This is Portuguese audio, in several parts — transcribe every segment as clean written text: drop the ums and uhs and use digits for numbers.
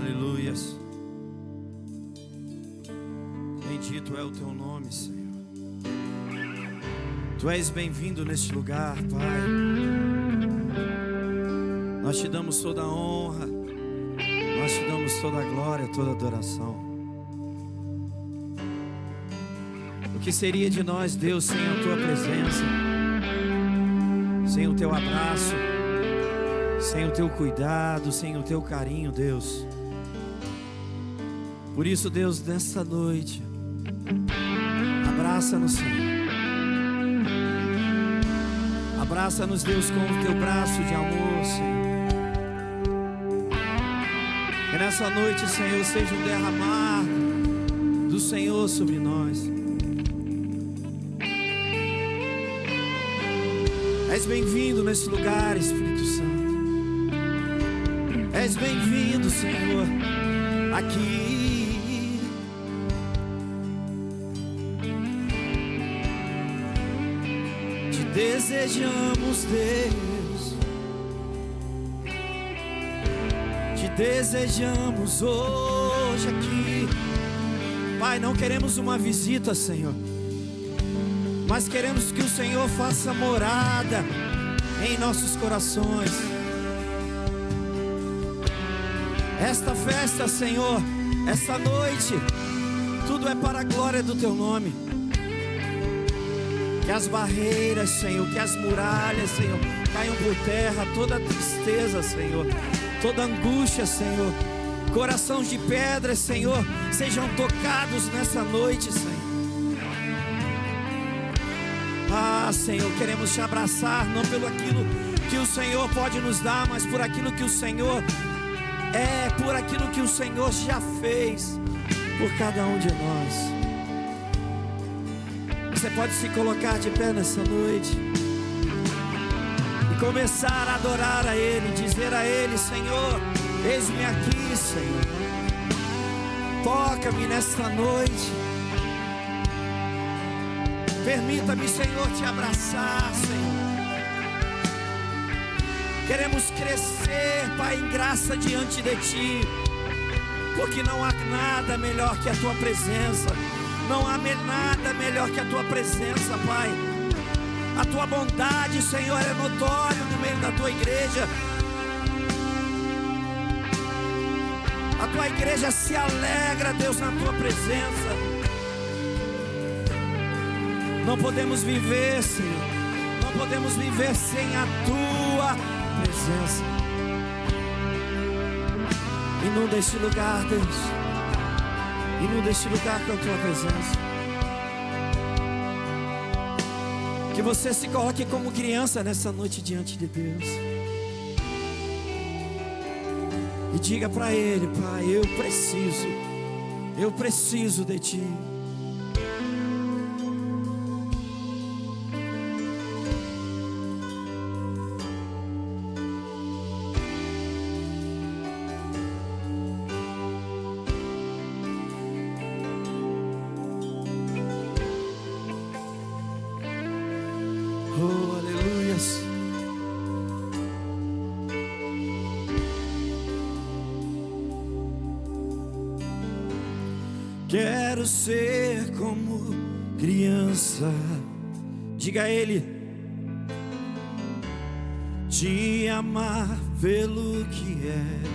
Aleluias. Bendito é o teu nome, Senhor. Tu és bem-vindo neste lugar, Pai. Nós te damos toda a honra, nós te damos toda a glória, toda a adoração. O que seria de nós, Deus, sem a tua presença, sem o teu abraço, sem o teu cuidado, sem o teu carinho, Deus? Por isso, Deus, nessa noite, abraça-nos, Senhor. Abraça-nos, Deus, com o teu braço de amor, Senhor. Que nessa noite, Senhor, seja um derramar do Senhor sobre nós. És bem-vindo nesse lugar, Espírito Santo. És bem-vindo, Senhor, aqui. Te desejamos, Deus. Te desejamos hoje aqui. Pai, não queremos uma visita, Senhor, mas queremos que o Senhor faça morada em nossos corações. Esta festa, Senhor, esta noite, tudo é para a glória do teu nome. Que as barreiras, Senhor, que as muralhas, Senhor, caiam por terra. Toda tristeza, Senhor, toda angústia, Senhor, corações de pedra, Senhor, sejam tocados nessa noite, Senhor. Ah, Senhor, queremos te abraçar, não pelo aquilo que o Senhor pode nos dar, mas por aquilo que o Senhor é, por aquilo que o Senhor já fez por cada um de nós. Você pode se colocar de pé nessa noite e começar a adorar a Ele, dizer a Ele: Senhor, eis-me aqui, Senhor. Toca-me nesta noite. Permita-me, Senhor, te abraçar, Senhor. Queremos crescer, Pai, em graça diante de Ti, porque não há nada melhor que a Tua presença. Não há nada melhor que a Tua presença, Pai. A Tua bondade, Senhor, é notório no meio da Tua igreja. A Tua igreja se alegra, Deus, na Tua presença. Não podemos viver, Senhor, não podemos viver sem a Tua presença. Inunda este lugar, Deus. Inunda este lugar com a Tua presença. Que você se coloque como criança nessa noite diante de Deus e diga para Ele: Pai, eu preciso de Ti. Oh, aleluias. Quero ser como criança. Diga a Ele: te amar pelo que és.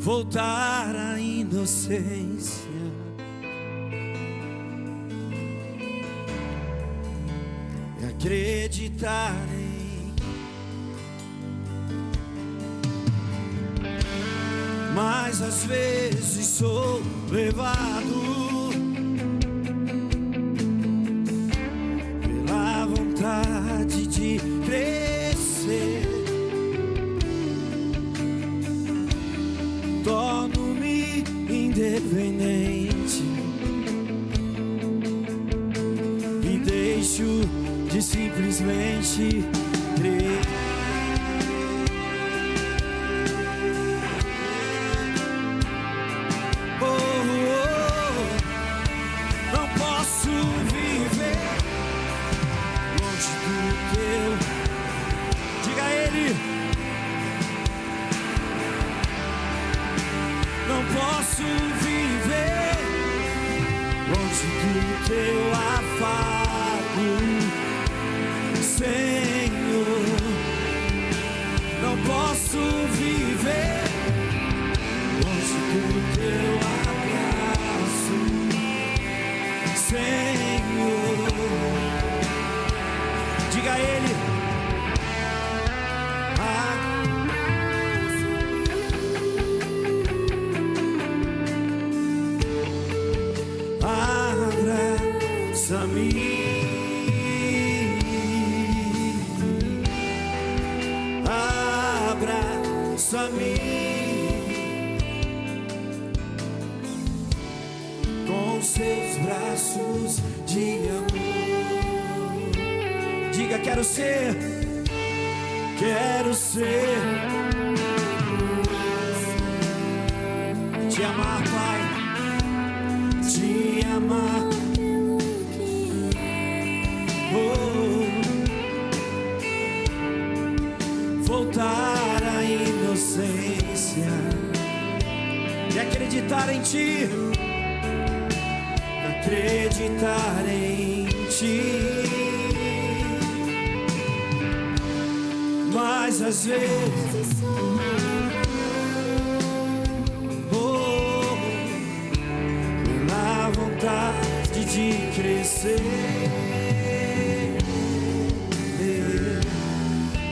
Voltar à inocência. Acreditar em, mas às vezes sou levado pela vontade de crescer. Torno-me independente e deixo de simplesmente crer. Oh, oh, não posso viver longe do Teu. Diga a Ele: a mim com seus braços de amor. Diga: quero ser, te amar, Pai, te amar. Voltar à inocência e acreditar em Ti, acreditar em Ti. Mas às vezes pela vontade de crescer,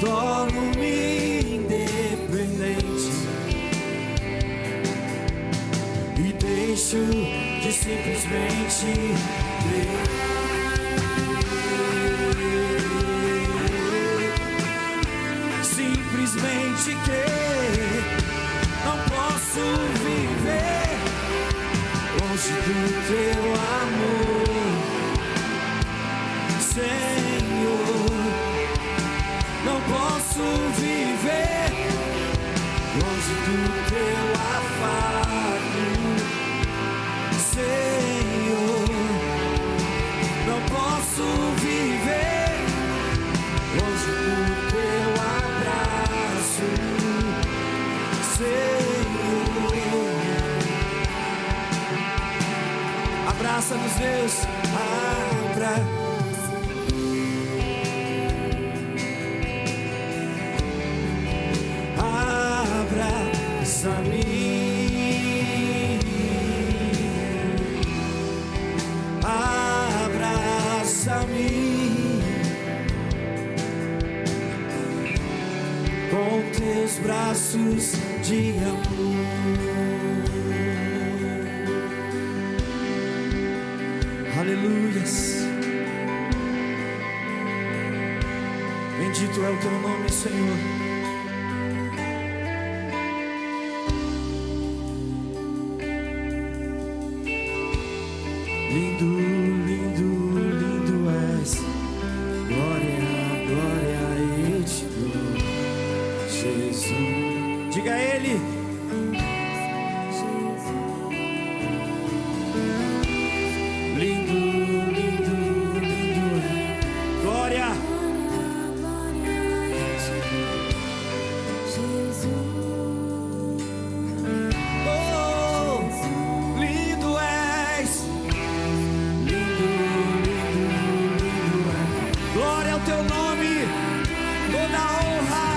torno-me independente e deixo de simplesmente crer. Simplesmente crer. Não posso viver longe do Teu amor, Senhor. Não posso viver longe do Teu afago, Senhor. Não posso viver longe do Teu abraço, Senhor. Abraça-nos, Deus, abraça-me com Teus braços de amor. Aleluias. Bendito é o Teu nome, Senhor. Lindo, lindo, lindo és. Glória, glória eu te dou, Jesus. Diga a Ele. Lindo, lindo, lindo é. Glória. Teu nome, toda honra.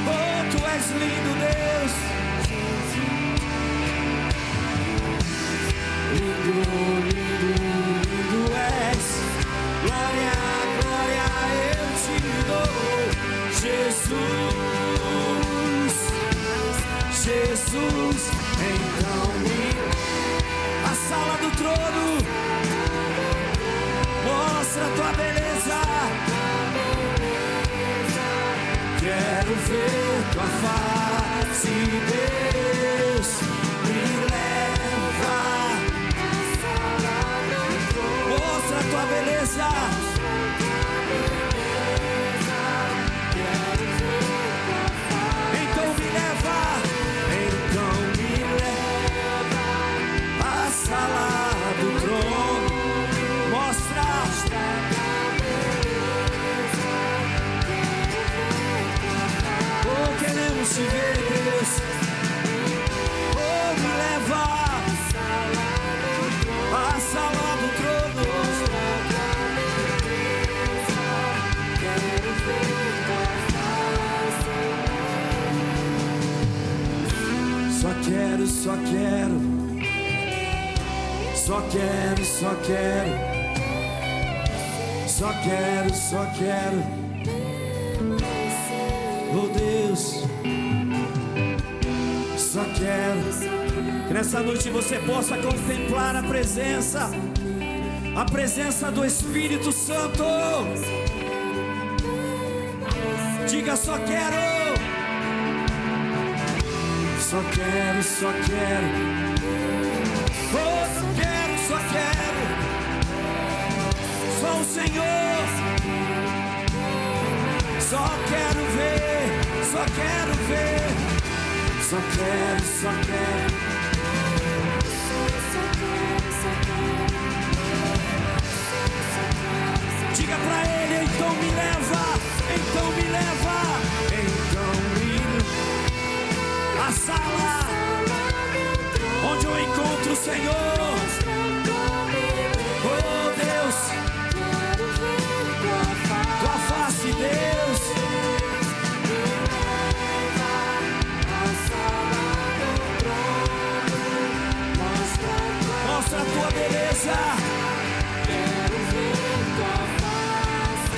Oh, Tu és lindo, Deus. Lindo, lindo, lindo és. Glória, glória eu te dou, Jesus. Jesus, então a sala do trono mostra Tua beleza. Quero ver Tua face, Deus. Me leva. Mostra Tua beleza. Então me leva. Então me leva à sala do trono. Mostra. Oh, queremos te ver, Deus. Oh, me leva à sala do trono. Só quero, só quero. Só quero, só quero. Só quero, só quero. Oh Deus, só quero que nessa noite você possa contemplar a presença do Espírito Santo. Diga: só quero. Só quero, só quero. Oh, só quero, só quero. Só o Senhor. Só quero ver, só quero ver. Só quero, só quero. Diga pra Ele: então me leva, então me leva, então me leva. A sala onde eu encontro o Senhor. Oh Deus, tua face, Deus. Mostra a tua beleza.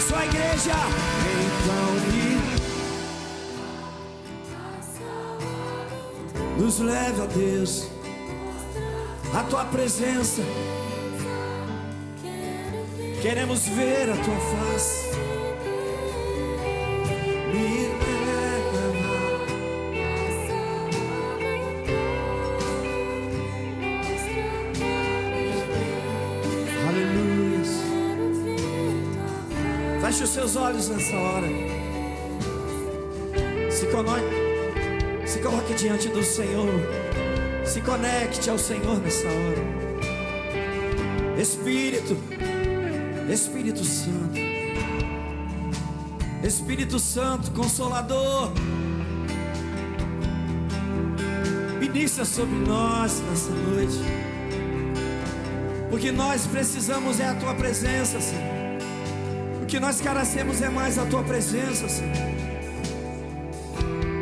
Só a igreja. Então nos leve, ó Deus, a tua presença. Queremos ver a tua face. Me leva. Aleluia. Feche os seus olhos nessa hora. Se coloque diante do Senhor. Se conecte ao Senhor nessa hora. Espírito Santo. Espírito Santo, Consolador, ministra sobre nós nessa noite. O que nós precisamos é a tua presença, Senhor. O que nós carecemos é mais a tua presença, Senhor.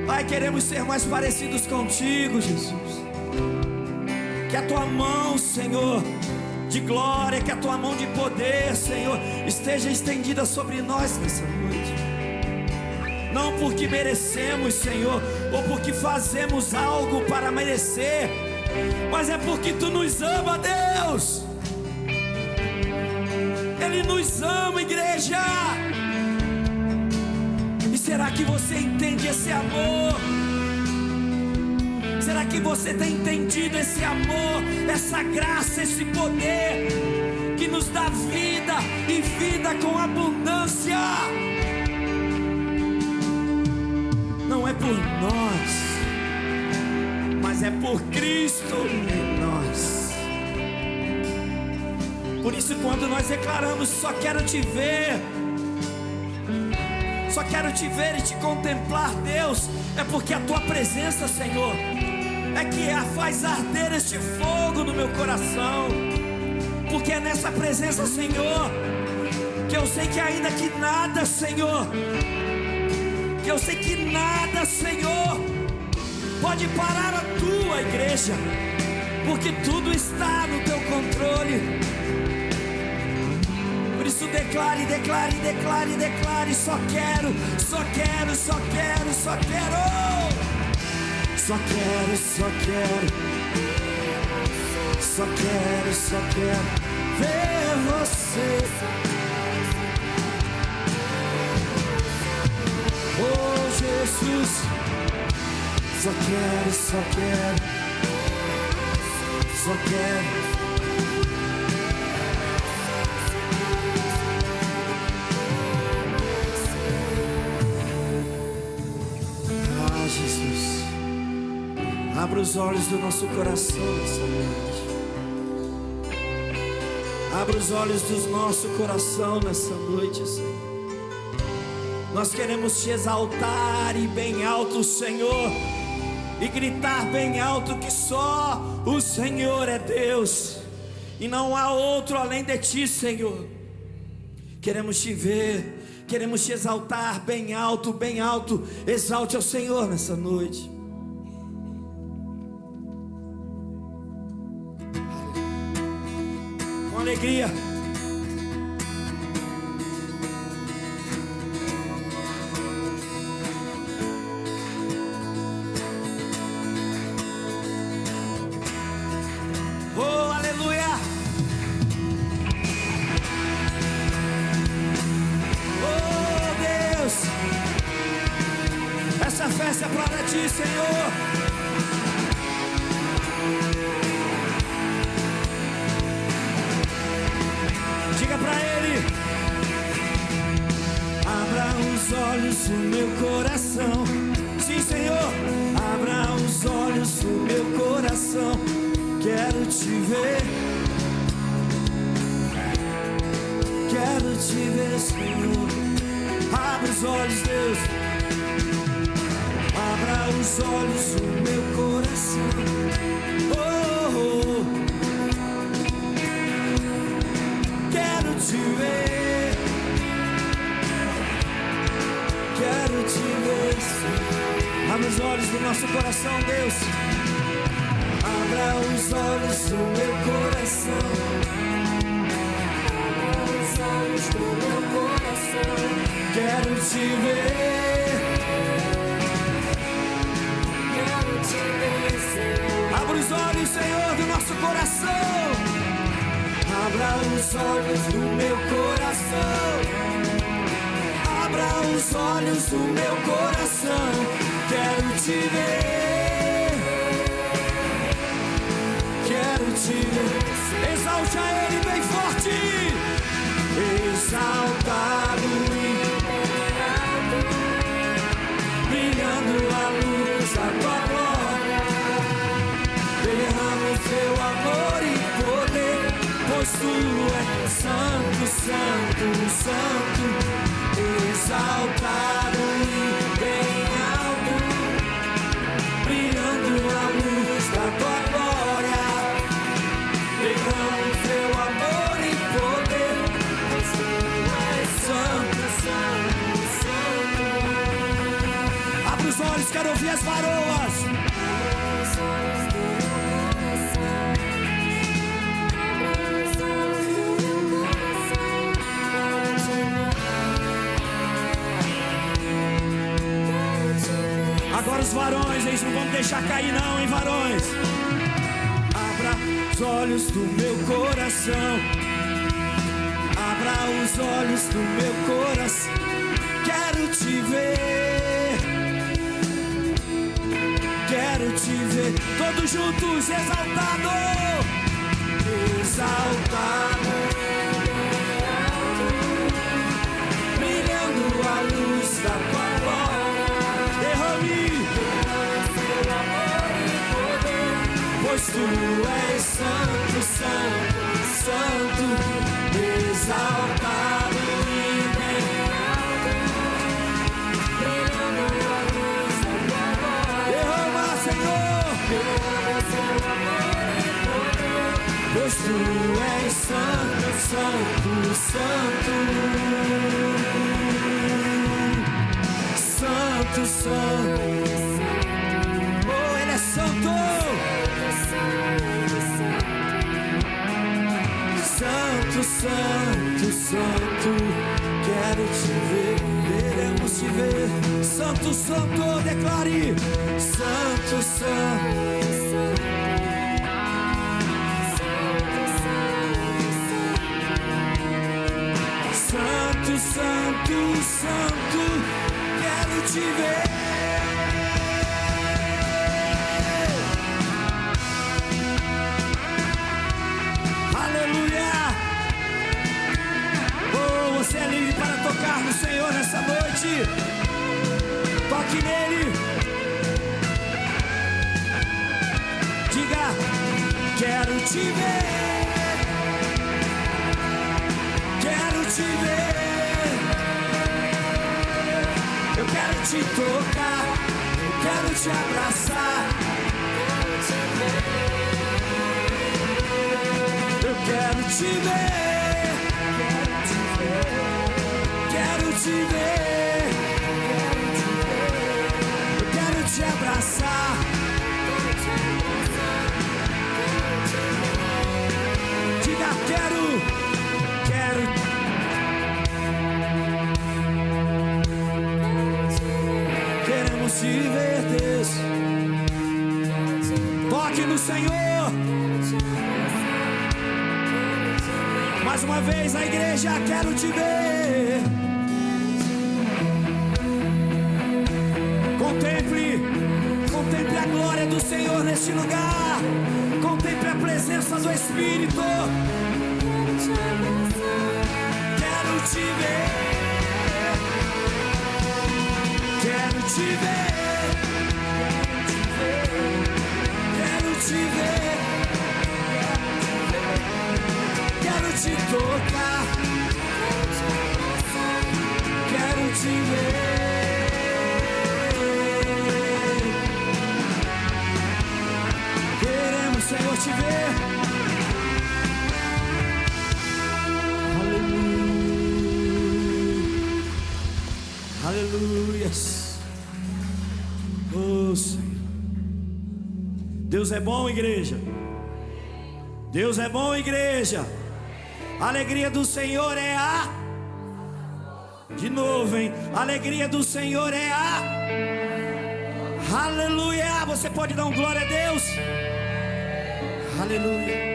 Pai, queremos ser mais parecidos contigo, Jesus. Que a tua mão, Senhor, de glória, que a tua mão de poder, Senhor, esteja estendida sobre nós nessa noite. Não porque merecemos, Senhor, ou porque fazemos algo para merecer, mas é porque tu nos ama, Deus. Ele nos ama, igreja. E será que você entende esse amor? Será que você tem entendido esse amor, essa graça, esse poder que nos dá vida e vida com abundância? Não é por nós, mas é por Cristo em nós. Por isso, quando nós declaramos: só quero te ver, só quero te ver e te contemplar, Deus, é porque a tua presença, Senhor, é que faz arder este fogo no meu coração. Porque é nessa presença, Senhor, que eu sei que ainda que nada, Senhor, que eu sei que nada, Senhor, pode parar a tua igreja, porque tudo está no teu controle. Por isso declare, declare, declare, declare: só quero, só quero, só quero, só quero. Só quero, só quero, só quero, só quero ver você. Oh Jesus, só quero, só quero, só quero. Ah, Jesus, abra os olhos do nosso coração nessa noite. Abra os olhos do nosso coração nessa noite, Senhor. Nós queremos te exaltar e bem alto, Senhor, e gritar bem alto que só o Senhor é Deus e não há outro além de ti, Senhor. Queremos te ver, queremos te exaltar bem alto, bem alto. Exalte ao Senhor nessa noite. Com alegria. é para ti, Senhor. Diga para Ele: abra os olhos do meu coração. Sim, Senhor, abra os olhos do meu coração. Quero te ver. Quero te ver, Senhor. Abra os olhos, Deus. Abra os olhos do meu coração. Oh, oh. Quero te ver. Quero te ver, Senhor. Abra os olhos do nosso coração, Deus. Abra os olhos do meu coração. Abra os olhos do meu coração. Quero te ver. Quero te ver, Senhor. Abra os olhos, Senhor, do nosso coração. Abra os olhos do meu coração. Abra os olhos do meu coração. Quero te ver. Quero te ver. Exalte a Ele bem forte. Exaltado e brilhando a luz da tua glória. Derrama o teu amor e poder, pois tu és santo, santo, santo. Exaltado e bem alto, brilhando a luz da tua glória. Derrama o teu amor e poder, pois tu és santo, santo, santo. Abre os olhos, quero ouvir as varoas. Agora os varões, eles não vão deixar cair não, hein, varões? Abra os olhos do meu coração. Abra os olhos do meu coração. Quero te ver. Quero te ver. Todos juntos, exaltado. Exaltado. Brilhando a luz da tua glória. Derrame seu amor e poder, pois tu és santo, santo, santo. Exaltado e bem alto, brilhando a luz da tua glória. Derrama, Senhor, derrama seu amor e poder, pois tu és santo, santo, santo. Santo, santo. Oh, Ele é santo. Santo, santo, santo. Quero te ver, queremos te ver. Santo, santo, declare. Santo, santo. Santo, santo, santo. Quero te ver. Aleluia. Oh, você é livre para tocar no Senhor nessa noite. Toque nele. Diga: quero te ver. Quero te ver. Eu quero te tocar, eu quero te abraçar. Eu quero te ver, quero te ver. Eu quero te abraçar. Diga: quero. Queremos te ver, Deus. Toque no Senhor. Mais uma vez a igreja: quero te ver. Contemple Senhor neste lugar. Contemple a presença do Espírito. Quero te ver. Quero te ver. Quero te ver. Quero te tocar. Quero te ver. Queremos, Senhor, te ver. Aleluia. Aleluias. Oh, Senhor. Deus é bom, igreja. Deus é bom, igreja. A alegria do Senhor é a... De novo, hein? A alegria do Senhor é a... Aleluia. Você pode dar um glória a Deus? Aleluia.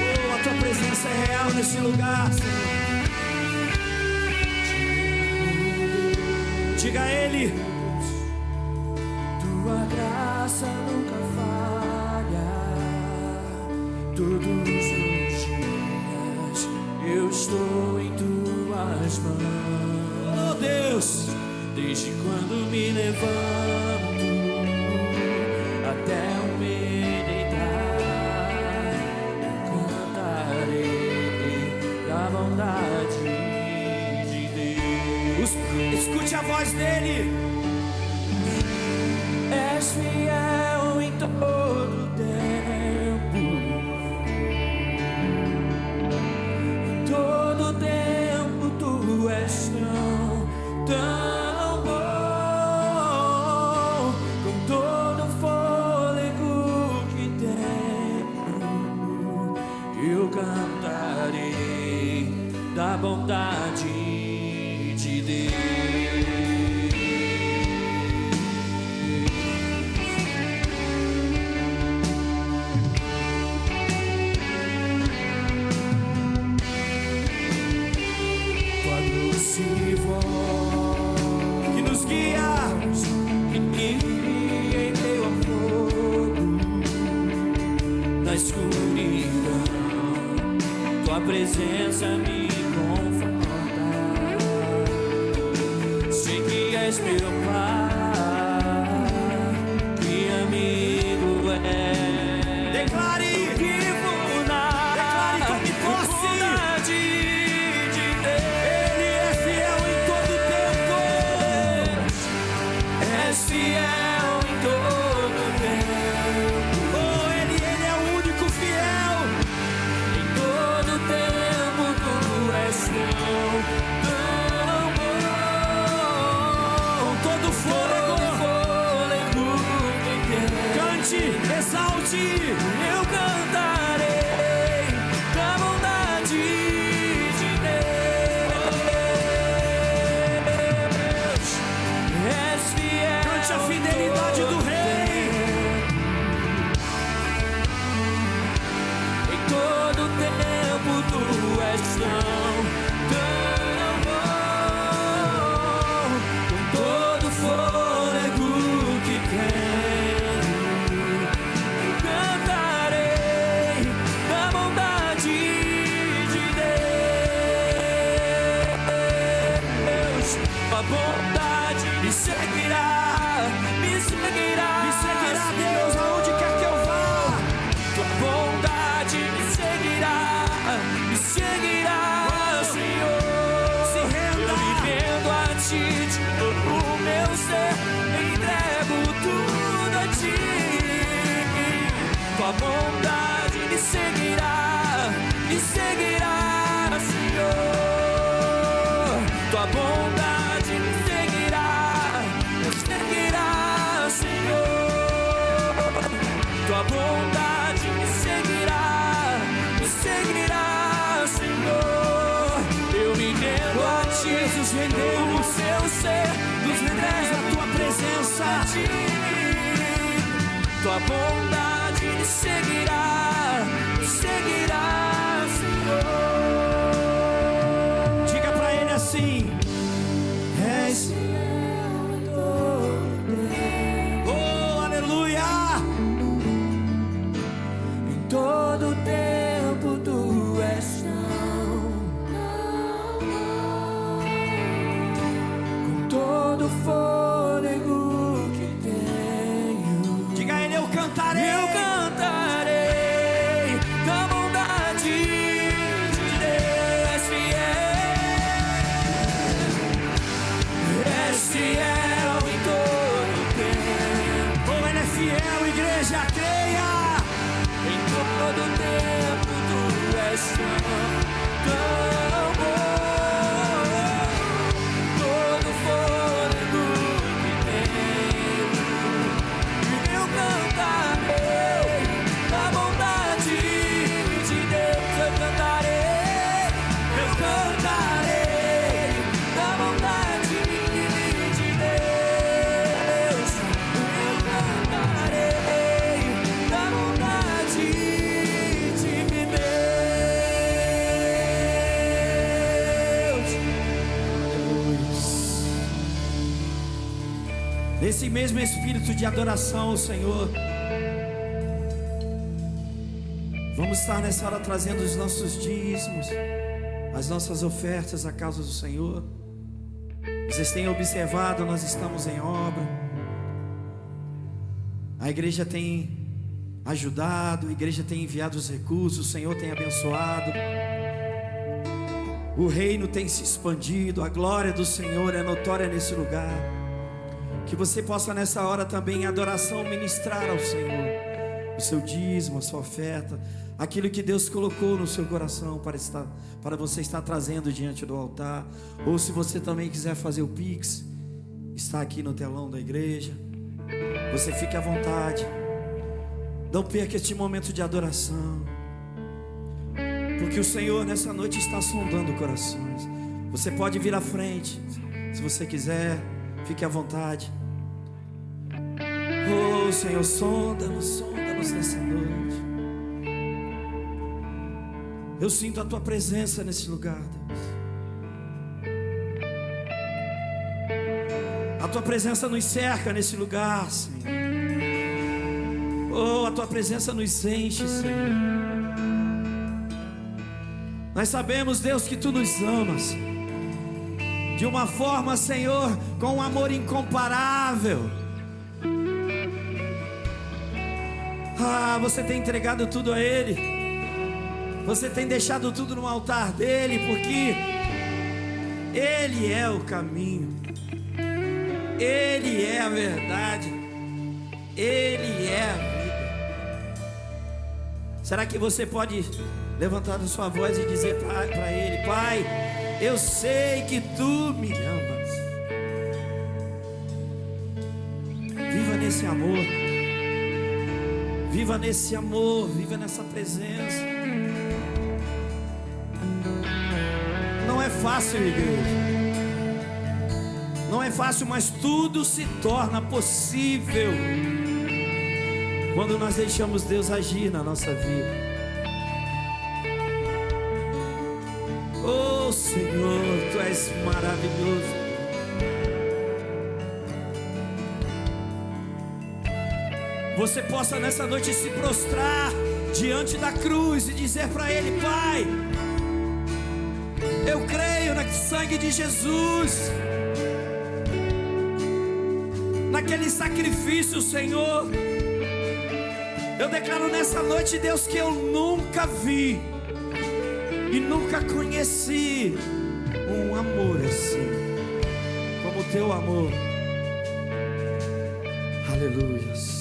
Oh, a tua presença é real nesse lugar, Senhor. Diga a Ele. Tua graça nunca falha. Todos os dias eu estou em tuas mãos. Oh, Deus. Desde quando me levanto até o me deitar, eu cantarei da bondade de Deus. Escute a voz dele. És fiel em todo tempo. Em todo tempo tu és tão bom. Com todo fôlego que tenho, eu cantarei da bondade de Deus. Que nos guia, que me guia em meio ao fogo, na escuridão, tua presença me conforta. Sei que és meu Pai, que amigo é. declare. Declare como posse. Fiel em todo tempo. Oh, Ele é o único fiel. Em todo tempo tu és tão bom. Com todo fôlego que tem. cante, exalte. Eu cantarei da bondade de Deus. És fiel. Cante a fidelidade do Rei. Em todo tempo tu és tão bom. Com todo fôlego que tenho, cantarei da bondade de Deus. A bondade me seguirá, me seguirá, Me seguirá, Deus, aonde quer que eu vá. tua bondade me seguirá, Senhor. Se renda. Eu me rendo a ti, o meu ser, entrego tudo a ti. Tua bondade me seguirá, Senhor. Tua bondade me seguirá, Senhor. Tua bondade me seguirá, Senhor. Eu me rendo a ti, nos rendemos, o meu ser, nos rendemos à tua presença. tua bondade me seguirá, seguirá, Senhor. Diga pra ele assim: és oh, aleluia. Em todo tempo tu és tão, com todo fôlego que tenho. Diga a ele: eu cantarei. Eu cantarei da bondade de Deus. És fiel em todo tempo. Oh, ele é fiel, igreja, creia. Em todo tempo tu és tão bom. Todo fôlego que tenho, eu cantarei da bondade de Deus. Eu cantarei da bondade de Deus. Eu cantarei da bondade de Deus. Nesse mesmo espírito de adoração ao Senhor, vamos estar nessa hora trazendo os nossos dízimos, as nossas ofertas à causa do Senhor. Vocês têm observado, nós estamos em obra. A igreja tem ajudado, a igreja tem enviado os recursos, o Senhor tem abençoado. O reino tem se expandido, a glória do Senhor é notória nesse lugar. Que você possa nessa hora também em adoração ministrar ao Senhor o seu dízimo, a sua oferta, aquilo que Deus colocou no seu coração para você estar trazendo diante do altar. Ou se você também quiser fazer o Pix, está aqui no telão da igreja. Você fique à vontade. Não perca este momento de adoração, porque o Senhor nessa noite está sondando corações. Você pode vir à frente, se você quiser. Fique à vontade. Oh, Senhor, sonda-nos nessa noite. Eu sinto a Tua presença nesse lugar, Deus. A Tua presença nos cerca nesse lugar, Senhor. Oh, a Tua presença nos enche, Senhor. Nós sabemos, Deus, que Tu nos amas de uma forma, Senhor, com um amor incomparável. Ah, você tem entregado tudo a Ele. Você tem deixado tudo no altar dEle, porque Ele é o caminho, Ele é a verdade, Ele é a vida. Será que você pode levantar a sua voz e dizer para Ele: Pai, eu sei que Tu me amas. Viva nesse amor. Viva nesse amor. Viva nessa presença. Não é fácil, igreja. Não é fácil, mas tudo se torna possível quando nós deixamos Deus agir na nossa vida. Oh, Senhor, Tu és maravilhoso. Você possa nessa noite se prostrar diante da cruz e dizer para Ele: Pai, eu creio no sangue de Jesus, naquele sacrifício, Senhor. Eu declaro nessa noite, Deus, que eu nunca vi e nunca conheci um amor assim como o Teu amor. Aleluias.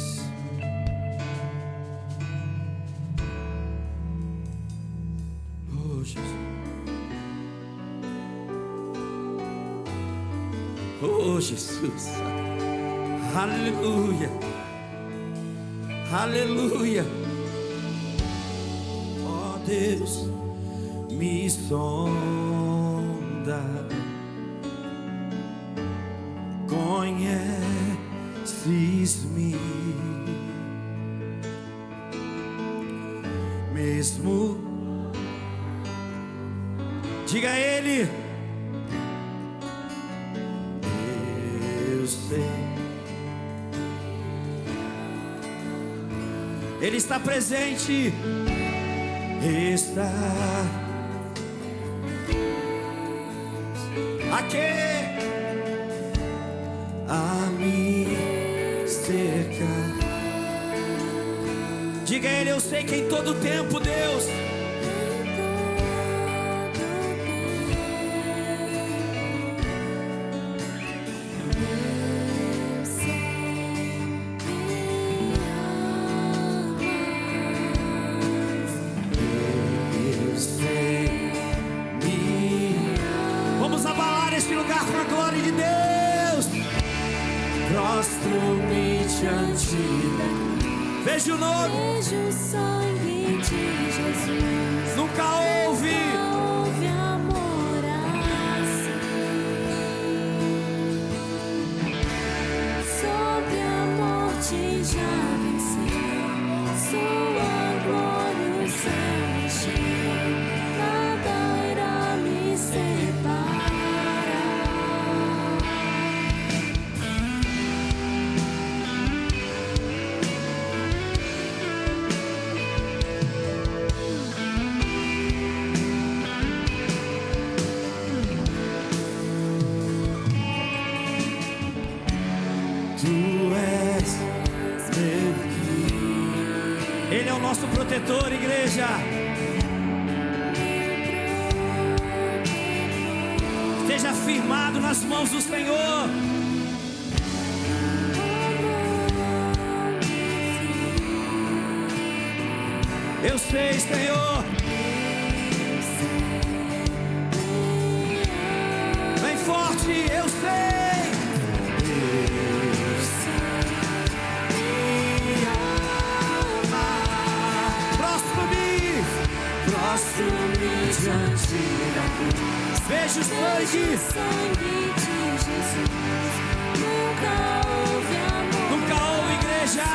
Oh, Jesus. Oh, Jesus. Aleluia. Aleluia. Oh, Deus, me sonda, conheces-me, me mesmo. Diga a Ele: eu sei. Ele está presente. Está aqui a me cercar. Diga a Ele: eu sei que em todo tempo, Deus, vamos abalar este lugar com a glória de Deus. Prostro-me diante de... Veja o nome. Vejo o sangue de Jesus. Nunca houve amor assim. Sobre a morte já venceu. Sua glória o céu encheu. Nada irá me separar. Ele é o nosso protetor, igreja. Esteja firmado nas mãos do Senhor. Eu sei, Senhor. Bem forte, eu sei. Prostro-me diante da cruz. Veja o sangue. Sangue de Jesus. Nunca houve amor. Nunca houve, igreja.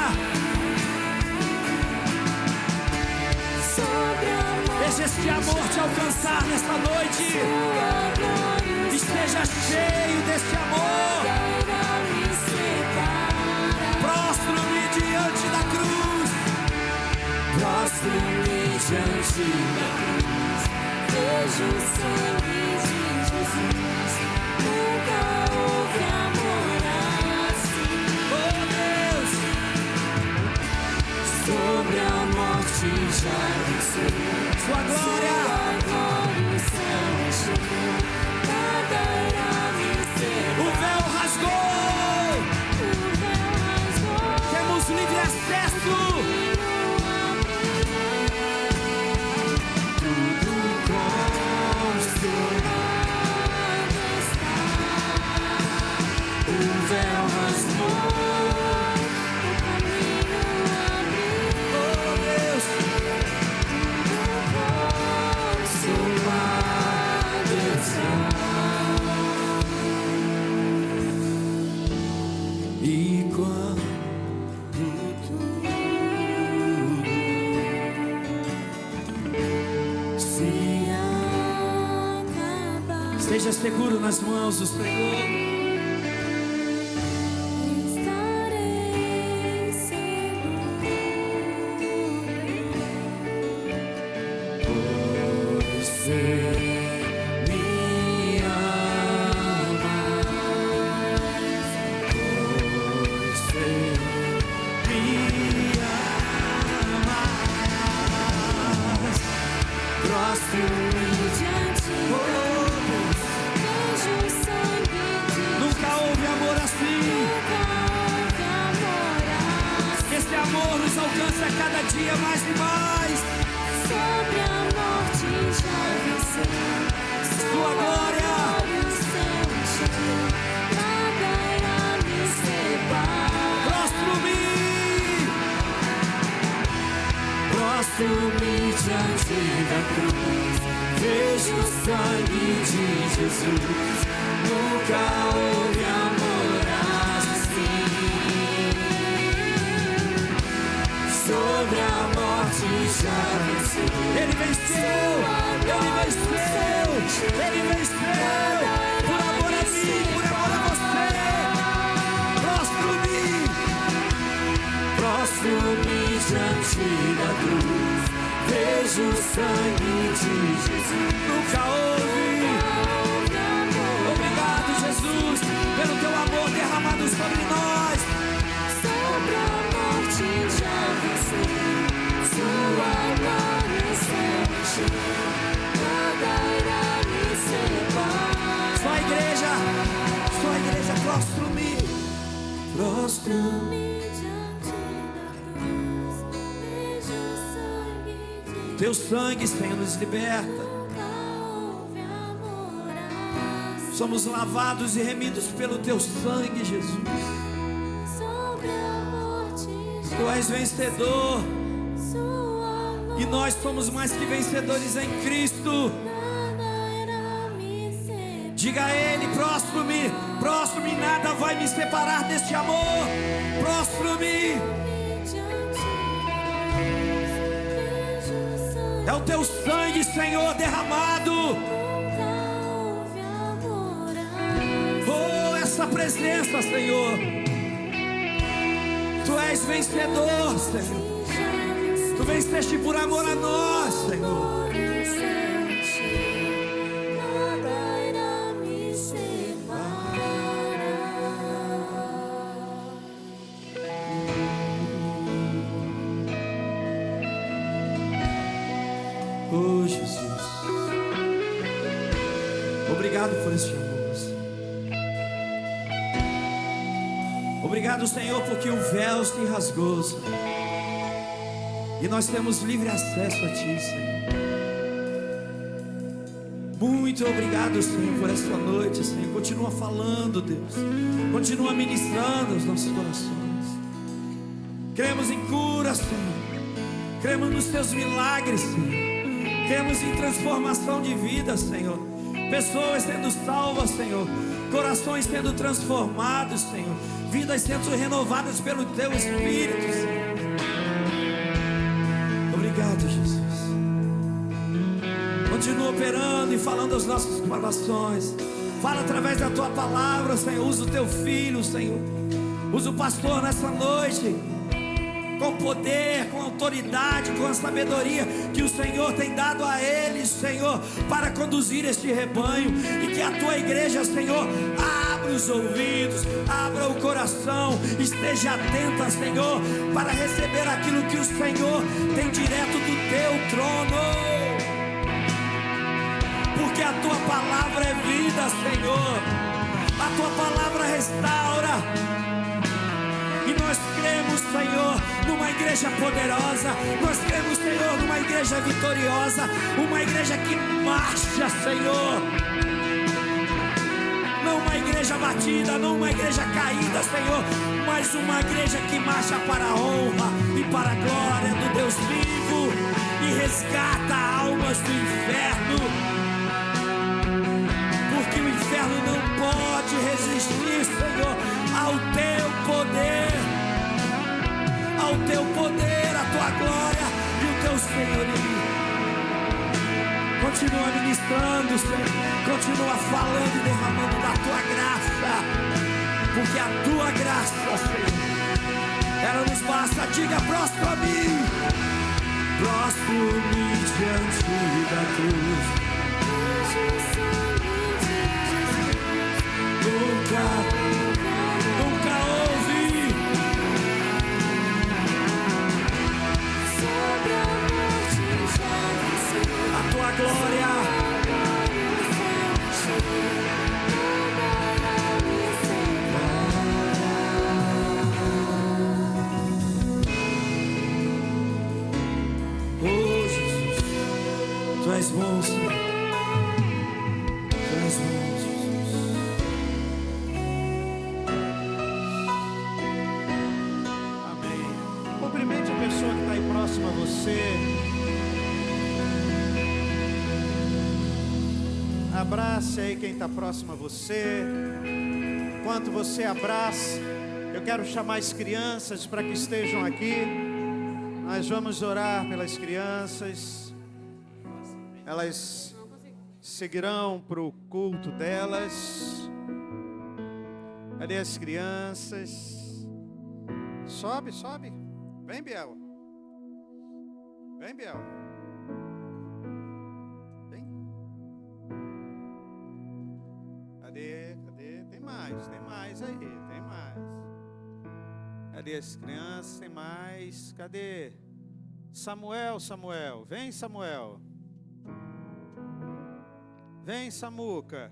Sobre a morte. Deixa este amor te alcançar nesta noite. Esteja cheio deste amor. Prostro-me diante da cruz. Prostro-me diante da cruz. Vejo o sangue de Jesus. Nunca houve amor assim. Oh Deus, sobre a morte já venceu. sua glória. Sua glória o céu encheu. Nada irá me separar. O véu rasgou. O véu rasgou. Temos livre acesso. O véu rasgou, o caminho abriu. Oh Deus, Sua desgraça. e quando tudo se Acabar. esteja seguro nas mãos do Senhor. Estarei seguro. Você me ama. Você me ama. Prostro-me Diante vejo o sangue de Nunca houve amor assim. Nunca houve amor assim. Que esse amor nos alcance a cada dia mais e mais. Sobre a morte já venceu. Sua glória. O céu encheu. Nada irá me separar. Prostro-me. Prostro-me diante da cruz. Vejo o sangue de Jesus. Nunca houve amor assim. Sobre a morte já venceu. Ele venceu, Ele venceu, Ele venceu. Por amor a mim, por amor a você. Prostro-me diante da cruz, vejo o sangue de Jesus. Nunca houve. Obrigado, Jesus, pelo teu amor derramado sobre nós. Sobre a morte já venceu, sua glória está enchendo, nada irá me separar. Só a igreja, prostro-me. Prostro-me diante da cruz, vejo o sangue de Teu sangue, Senhor, nos liberta. Somos lavados e remidos pelo teu sangue, Jesus. Tu és vencedor. E nós somos mais que vencedores em Cristo. Diga a Ele: prostro-me, prostro-me, nada vai me separar deste amor. Prostro-me. É o teu sangue, Senhor, derramado. Oh, essa presença, Senhor. Tu és vencedor, Senhor. Tu venceste por amor a nós, Senhor. Oh, Jesus. Obrigado por este amor. Obrigado, Senhor, porque o véu se rasgou, Senhor. E nós temos livre acesso a Ti, Senhor. Muito obrigado, Senhor, por esta noite, Senhor. Continua falando, Deus. Continua ministrando os nossos corações. Cremos em cura, Senhor. Cremos nos Teus milagres, Senhor. Cremos em transformação de vida, Senhor. Pessoas sendo salvas, Senhor. Corações sendo transformados, Senhor. Vidas sendo renovadas pelo Teu Espírito, Senhor. Obrigado, Jesus. Continua operando e falando aos nossos corações. Fala através da Tua palavra, Senhor. Usa o Teu Filho, Senhor. Usa o pastor nessa noite, com poder, com autoridade, com a sabedoria que o Senhor tem dado a eles, Senhor, para conduzir este rebanho. E que a Tua igreja, Senhor, abra os ouvidos, abra o coração, esteja atenta, Senhor, para receber aquilo que o Senhor tem direto do Teu trono. Porque a Tua palavra é vida, Senhor. A Tua palavra restaura. E nós cremos, Senhor, numa igreja poderosa. Nós cremos, Senhor, numa igreja vitoriosa. Uma igreja que marcha, Senhor. Não uma igreja batida, não uma igreja caída, Senhor, mas uma igreja que marcha para a honra e para a glória do Deus vivo e resgata almas do inferno. Porque o inferno não pode resistir, Senhor, ao Teu poder. Ao Teu poder, a Tua glória e o Teu senhorio. Continua ministrando, Senhor. Continua falando e derramando da Tua graça. Porque a Tua graça, Senhor, ela nos basta. Diga: prostro-me. Prostro-me diante da cruz. Nunca ouvi sobre a morte já venceu, a Tua glória. Oh, Jesus, Tu és bom, Senhor. Tu és bom, Jesus. Amém. Cumprimente a pessoa que está aí próxima a você. Abrace aí quem está próximo a você. Enquanto você abraça, eu quero chamar as crianças para que estejam aqui. Nós vamos orar pelas crianças. Elas seguirão para o culto delas. Cadê as crianças? Sobe, sobe. Vem, Biel. Vem, Biel. Vem. Cadê? Cadê? Tem mais aí, tem mais. Cadê as crianças? Tem mais. Cadê? Samuel, Samuel. Vem, Samuel. Vem, Samuca.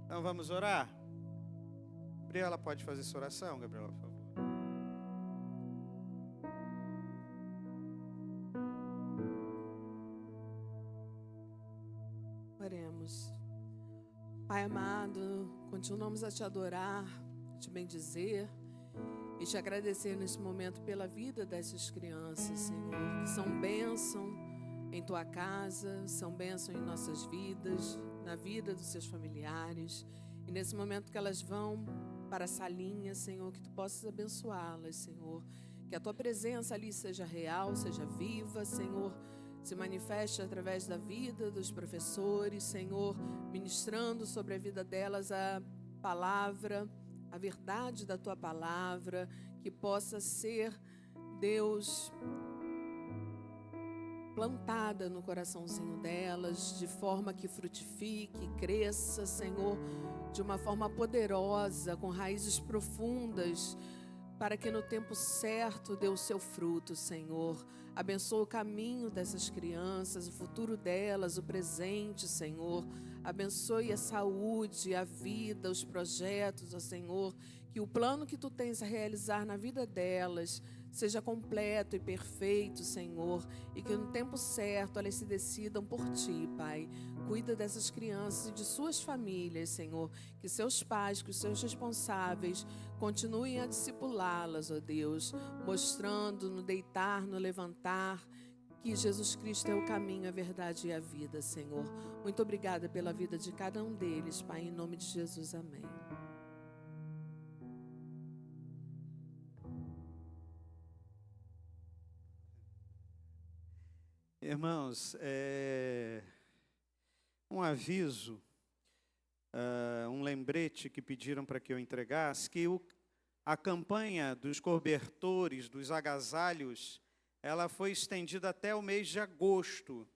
Então vamos orar? Gabriela, pode fazer essa oração, Gabriela, por favor. Oremos. Pai amado, continuamos a te adorar, a te bendizer e te agradecer neste momento pela vida dessas crianças, Senhor, que são bênção em tua casa, são bênção em nossas vidas, na vida dos seus familiares. E nesse momento que elas vão para a salinha, Senhor, que tu possas abençoá-las, Senhor. Que a tua presença ali seja real, seja viva, Senhor. Se manifeste através da vida dos professores, Senhor, ministrando sobre a vida delas a palavra, a verdade da tua palavra, que possa ser, Deus, plantada no coraçãozinho delas, de forma que frutifique, cresça, Senhor, de uma forma poderosa, com raízes profundas, para que no tempo certo dê o seu fruto, Senhor. Abençoa o caminho dessas crianças, o futuro delas, o presente, Senhor. Abençoe a saúde, a vida, os projetos, ó Senhor. Que o plano que tu tens a realizar na vida delas seja completo e perfeito, Senhor, e que no tempo certo elas se decidam por Ti, Pai. Cuida dessas crianças e de suas famílias, Senhor, que seus pais, que os seus responsáveis continuem a discipulá-las, ó Deus, mostrando no deitar, no levantar, que Jesus Cristo é o caminho, a verdade e a vida, Senhor. Muito obrigada pela vida de cada um deles, Pai, em nome de Jesus, amém. Irmãos, um aviso, um lembrete que pediram para que eu entregasse, que a campanha dos cobertores, dos agasalhos, ela foi estendida até o mês de agosto.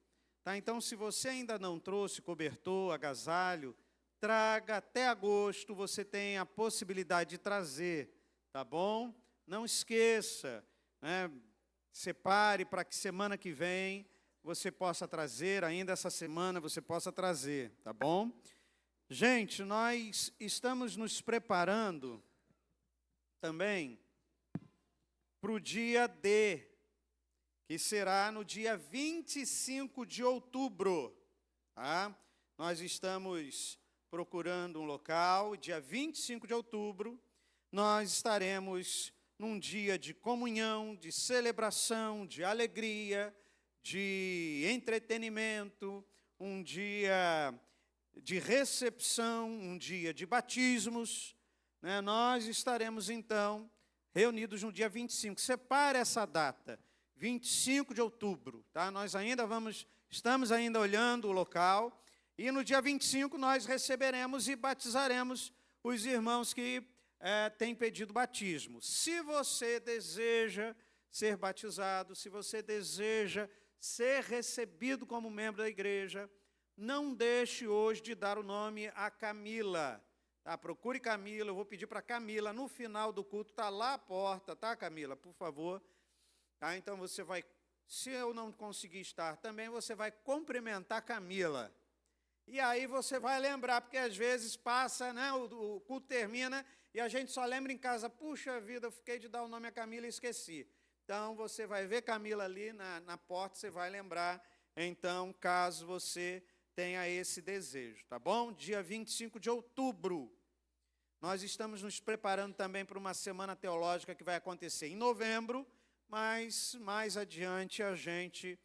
Tá? Então, se você ainda não trouxe cobertor, agasalho, traga até agosto, você tem a possibilidade de trazer, tá bom? Não esqueça, né? Separe para que semana que vem você possa trazer, ainda essa semana você possa trazer, tá bom? Gente, nós estamos nos preparando também para o dia D, que será no dia 25 de outubro, tá? Nós estamos procurando um local, dia 25 de outubro, nós estaremos num dia de comunhão, de celebração, de alegria, de entretenimento, um dia de recepção, um dia de batismos, né? Nós estaremos, então, reunidos no dia 25. Separe essa data, 25 de outubro, tá? Nós estamos ainda olhando o local, e no dia 25 nós receberemos e batizaremos os irmãos que têm pedido batismo. Se você deseja ser batizado, se você deseja ser recebido como membro da igreja, não deixe hoje de dar o nome a Camila. Tá? Procure Camila, eu vou pedir para Camila, no final do culto, está lá a porta, tá, Camila? Por favor. Tá? Então você vai, se eu não conseguir estar também, você vai cumprimentar Camila. E aí você vai lembrar, porque às vezes passa, né, o culto termina, e a gente só lembra em casa, puxa vida, eu fiquei de dar o nome a Camila e esqueci. Então, você vai ver Camila ali na porta, você vai lembrar, então, caso você tenha esse desejo, tá bom? Dia 25 de outubro. Nós estamos nos preparando também para uma semana teológica que vai acontecer em novembro, mas mais adiante a gente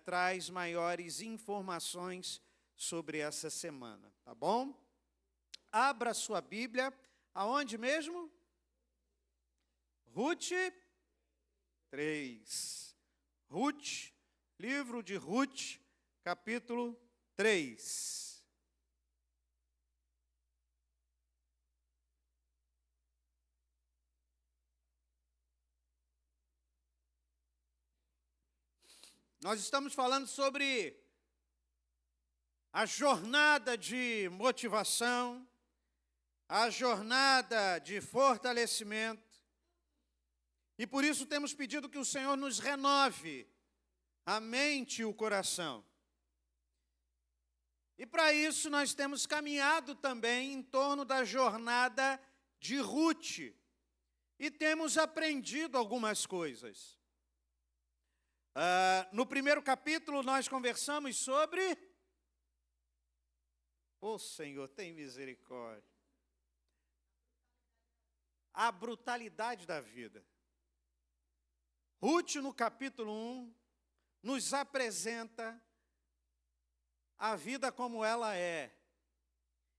traz maiores informações sobre essa semana, tá bom? Abra sua Bíblia, aonde mesmo? Ruth 3. Ruth, livro de Ruth, capítulo 3. Nós estamos falando sobre a jornada de motivação, a jornada de fortalecimento, e por isso temos pedido que o Senhor nos renove a mente e o coração. E para isso nós temos caminhado também em torno da jornada de Ruth, e temos aprendido algumas coisas. No primeiro capítulo nós conversamos sobre... Senhor, tem misericórdia. A brutalidade da vida. Ruth, no capítulo 1, nos apresenta a vida como ela é.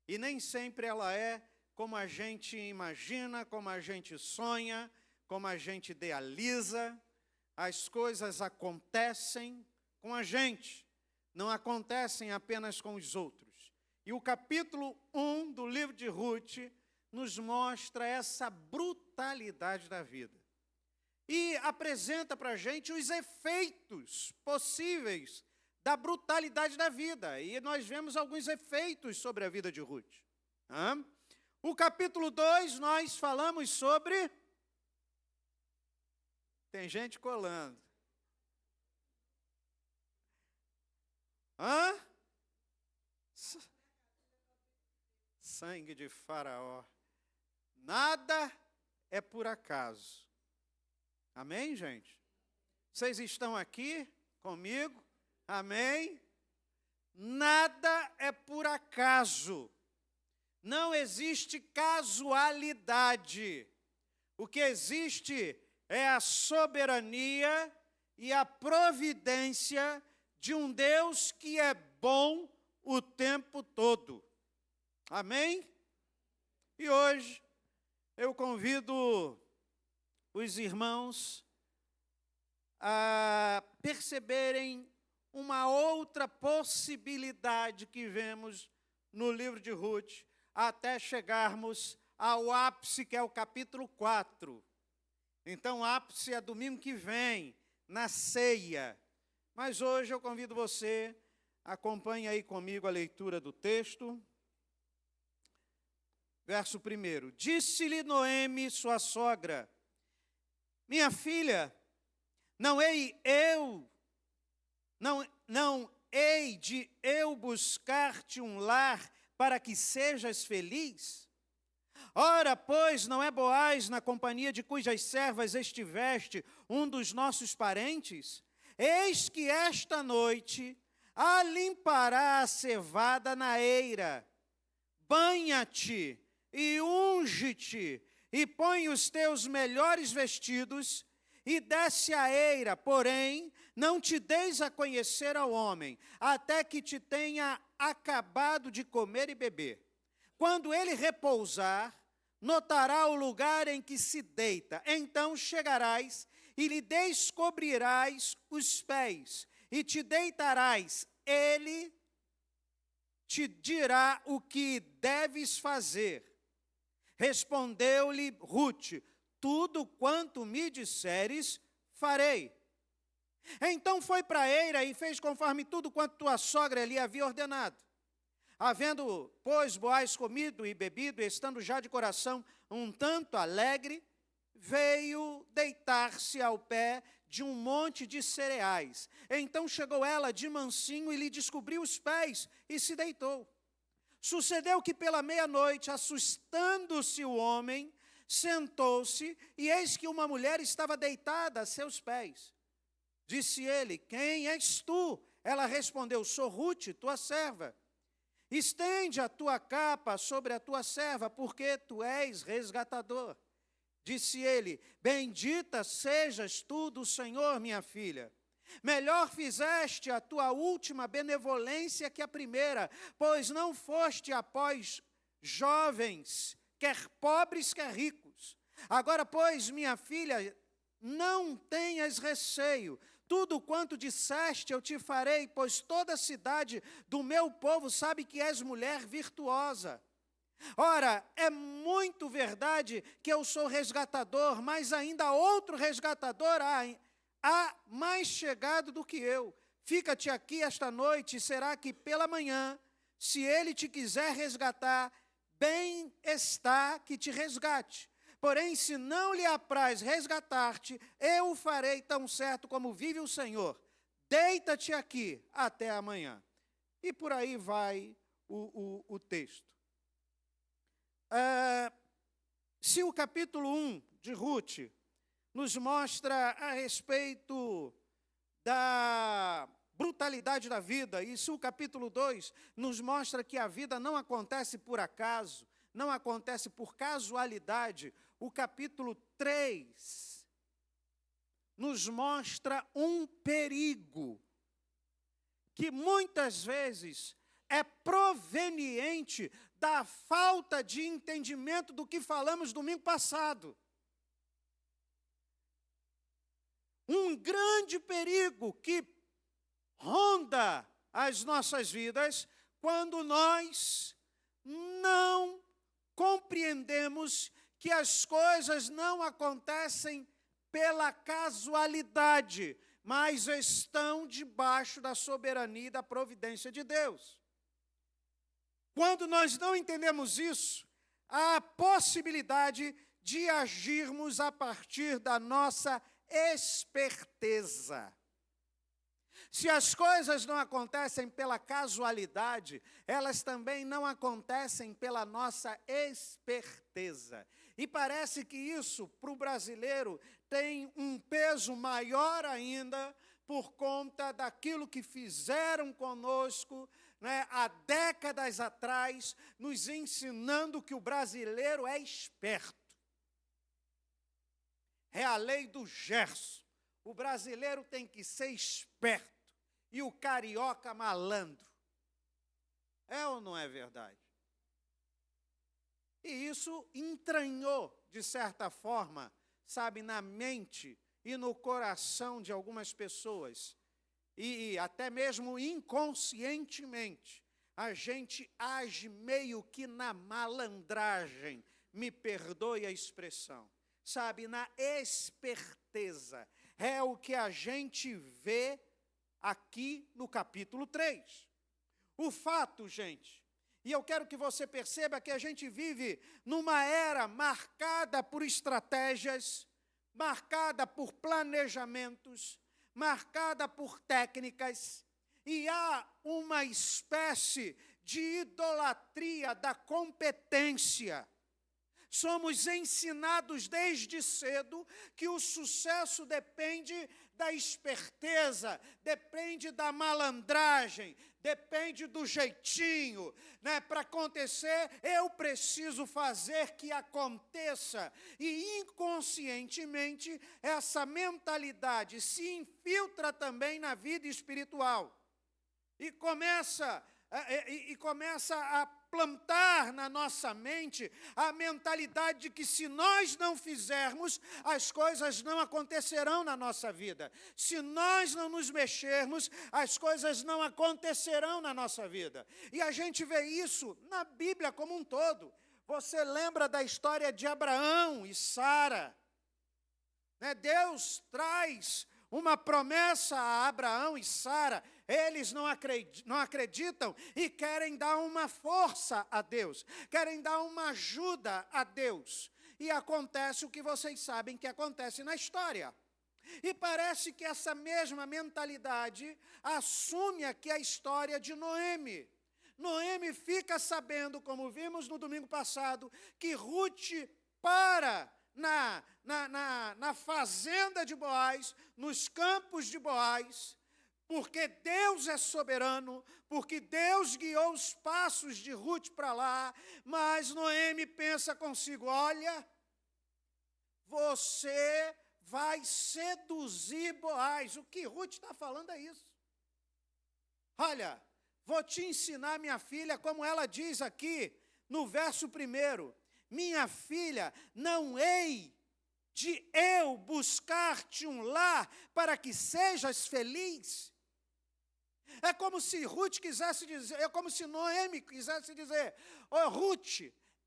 E nem sempre ela é como a gente imagina, como a gente sonha, como a gente idealiza. As coisas acontecem com a gente, não acontecem apenas com os outros. E o capítulo 1 do livro de Ruth nos mostra essa brutalidade da vida. E apresenta para a gente os efeitos possíveis da brutalidade da vida. E nós vemos alguns efeitos sobre a vida de Ruth. O capítulo 2, nós falamos sobre... Tem gente colando. Sangue de Faraó. Nada é por acaso. Amém, gente? Vocês estão aqui comigo? Amém? Nada é por acaso. Não existe casualidade. O que existe é a soberania e a providência de um Deus que é bom o tempo todo. Amém? E hoje eu convido os irmãos a perceberem uma outra possibilidade que vemos no livro de Ruth, até chegarmos ao ápice, que é o capítulo 4. Então, o ápice é domingo que vem, na ceia. Mas hoje eu convido você, acompanhe aí comigo a leitura do texto. Verso 1. Disse-lhe Noemi, sua sogra: minha filha, não hei de eu buscar-te um lar para que sejas feliz? Ora, pois, não é Boaz na companhia de cujas servas estiveste um dos nossos parentes? Eis que esta noite alimpará a cevada na eira. Banha-te e unge-te, e põe os teus melhores vestidos, e desce a eira, porém, não te deis a conhecer ao homem, até que te tenha acabado de comer e beber. Quando ele repousar, notará o lugar em que se deita. Então chegarás e lhe descobrirás os pés, e te deitarás. Ele te dirá o que deves fazer. Respondeu-lhe Ruth: tudo quanto me disseres, farei. Então foi para a eira e fez conforme tudo quanto tua sogra lhe havia ordenado. Havendo, pois, Boaz comido e bebido, estando já de coração um tanto alegre, veio deitar-se ao pé de um monte de cereais. Então chegou ela de mansinho e lhe descobriu os pés e se deitou. Sucedeu que pela meia-noite, assustando-se o homem, sentou-se, e eis que uma mulher estava deitada a seus pés. Disse ele: quem és tu? Ela respondeu: sou Ruth, tua serva. Estende a tua capa sobre a tua serva, porque tu és resgatador. Disse ele: bendita sejas tu do Senhor, minha filha. Melhor fizeste a tua última benevolência que a primeira, pois não foste após jovens, quer pobres, quer ricos. Agora, pois, minha filha, não tenhas receio. Tudo quanto disseste eu te farei, pois toda a cidade do meu povo sabe que és mulher virtuosa. Ora, é muito verdade que eu sou resgatador, mas ainda outro resgatador há mais chegado do que eu. Fica-te aqui esta noite, e será que pela manhã, se ele te quiser resgatar, bem está que te resgate. Porém, se não lhe apraz resgatar-te, eu o farei tão certo como vive o Senhor. Deita-te aqui até amanhã. E por aí vai o texto. Se o capítulo 1 de Ruth nos mostra a respeito da brutalidade da vida, e se o capítulo 2 nos mostra que a vida não acontece por acaso, não acontece por casualidade, o capítulo 3 nos mostra um perigo que muitas vezes é proveniente da falta de entendimento do que falamos domingo passado. Um grande perigo que ronda as nossas vidas quando nós não compreendemos que as coisas não acontecem pela casualidade, mas estão debaixo da soberania e da providência de Deus. Quando nós não entendemos isso, há a possibilidade de agirmos a partir da nossa esperteza. Se as coisas não acontecem pela casualidade, elas também não acontecem pela nossa esperteza. E parece que isso, para o brasileiro, tem um peso maior ainda por conta daquilo que fizeram conosco, né, há décadas atrás, nos ensinando que o brasileiro é esperto. É a lei do Gerson. O brasileiro tem que ser esperto e o carioca malandro. É ou não é verdade? E isso entranhou, de certa forma, sabe, na mente e no coração de algumas pessoas. E até mesmo inconscientemente, a gente age meio que na malandragem, me perdoe a expressão, sabe, na esperteza. É o que a gente vê aqui no capítulo 3. O fato, gente, e eu quero que você perceba que a gente vive numa era marcada por estratégias, marcada por planejamentos, marcada por técnicas, e há uma espécie de idolatria da competência. Somos ensinados desde cedo que o sucesso depende da esperteza, depende da malandragem, depende do jeitinho, né? Para acontecer, eu preciso fazer que aconteça. E inconscientemente, essa mentalidade se infiltra também na vida espiritual. E começa a plantar na nossa mente a mentalidade de que se nós não fizermos, as coisas não acontecerão na nossa vida. Se nós não nos mexermos, as coisas não acontecerão na nossa vida. E a gente vê isso na Bíblia como um todo. Você lembra da história de Abraão e Sara? Né? Deus traz uma promessa a Abraão e Sara. Eles não acreditam e querem dar uma força a Deus, querem dar uma ajuda a Deus. E acontece o que vocês sabem que acontece na história. E parece que essa mesma mentalidade assume aqui a história de Noemi. Noemi fica sabendo, como vimos no domingo passado, que Ruth para na fazenda de Boaz, nos campos de Boaz, porque Deus é soberano, porque Deus guiou os passos de Ruth para lá, mas Noemi pensa consigo, olha, você vai seduzir Boaz. O que Ruth está falando é isso. Olha, vou te ensinar, minha filha, como ela diz aqui no verso 1, minha filha, não hei de eu buscar-te um lar para que sejas feliz? É como se Ruth quisesse dizer, é como se Noemi quisesse dizer: ô Ruth,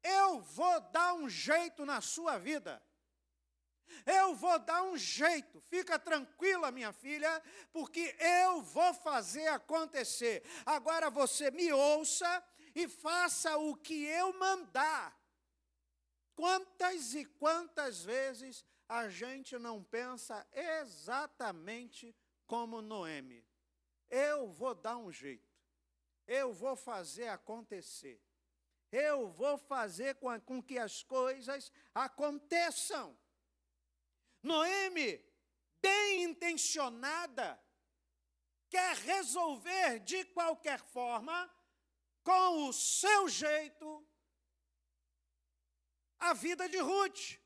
eu vou dar um jeito na sua vida. Eu vou dar um jeito, fica tranquila, minha filha, porque eu vou fazer acontecer. Agora você me ouça e faça o que eu mandar. Quantas e quantas vezes a gente não pensa exatamente como Noemi? Eu vou dar um jeito, eu vou fazer acontecer, eu vou fazer com que as coisas aconteçam. Noemi, bem intencionada, quer resolver de qualquer forma, com o seu jeito, a vida de Ruth.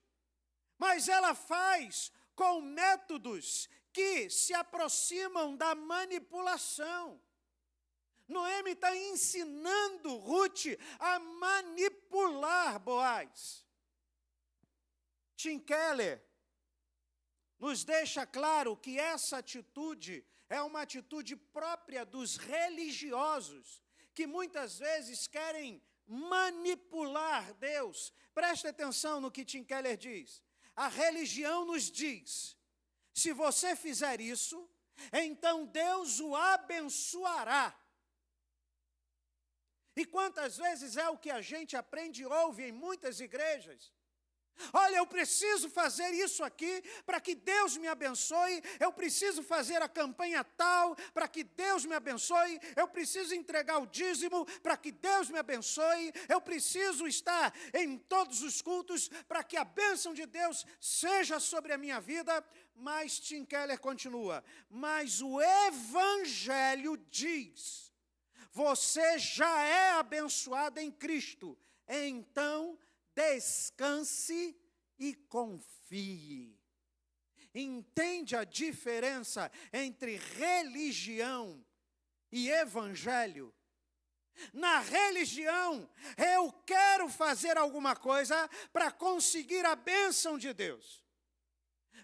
Mas ela faz com métodos que se aproximam da manipulação. Noemi está ensinando Ruth a manipular Boaz. Tim Keller nos deixa claro que essa atitude é uma atitude própria dos religiosos, que muitas vezes querem manipular Deus. Preste atenção no que Tim Keller diz. A religião nos diz: se você fizer isso, então Deus o abençoará. E quantas vezes é o que a gente aprende e ouve em muitas igrejas? Olha, eu preciso fazer isso aqui para que Deus me abençoe, eu preciso fazer a campanha tal para que Deus me abençoe, eu preciso entregar o dízimo para que Deus me abençoe, eu preciso estar em todos os cultos para que a bênção de Deus seja sobre a minha vida. Mas Tim Keller continua: mas o Evangelho diz, você já é abençoado em Cristo, então descanse e confie. Entende a diferença entre religião e evangelho? Na religião, eu quero fazer alguma coisa para conseguir a bênção de Deus.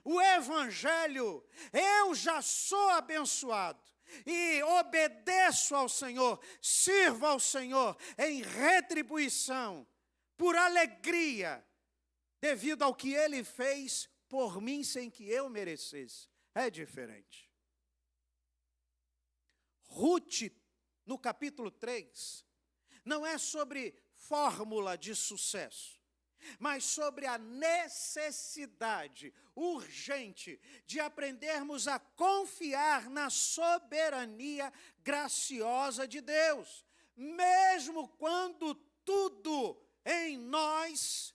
O evangelho, eu já sou abençoado e obedeço ao Senhor, sirvo ao Senhor em retribuição, por alegria, devido ao que Ele fez por mim sem que eu merecesse. É diferente. Ruth, no capítulo 3, não é sobre fórmula de sucesso, mas sobre a necessidade urgente de aprendermos a confiar na soberania graciosa de Deus, mesmo quando tudo em nós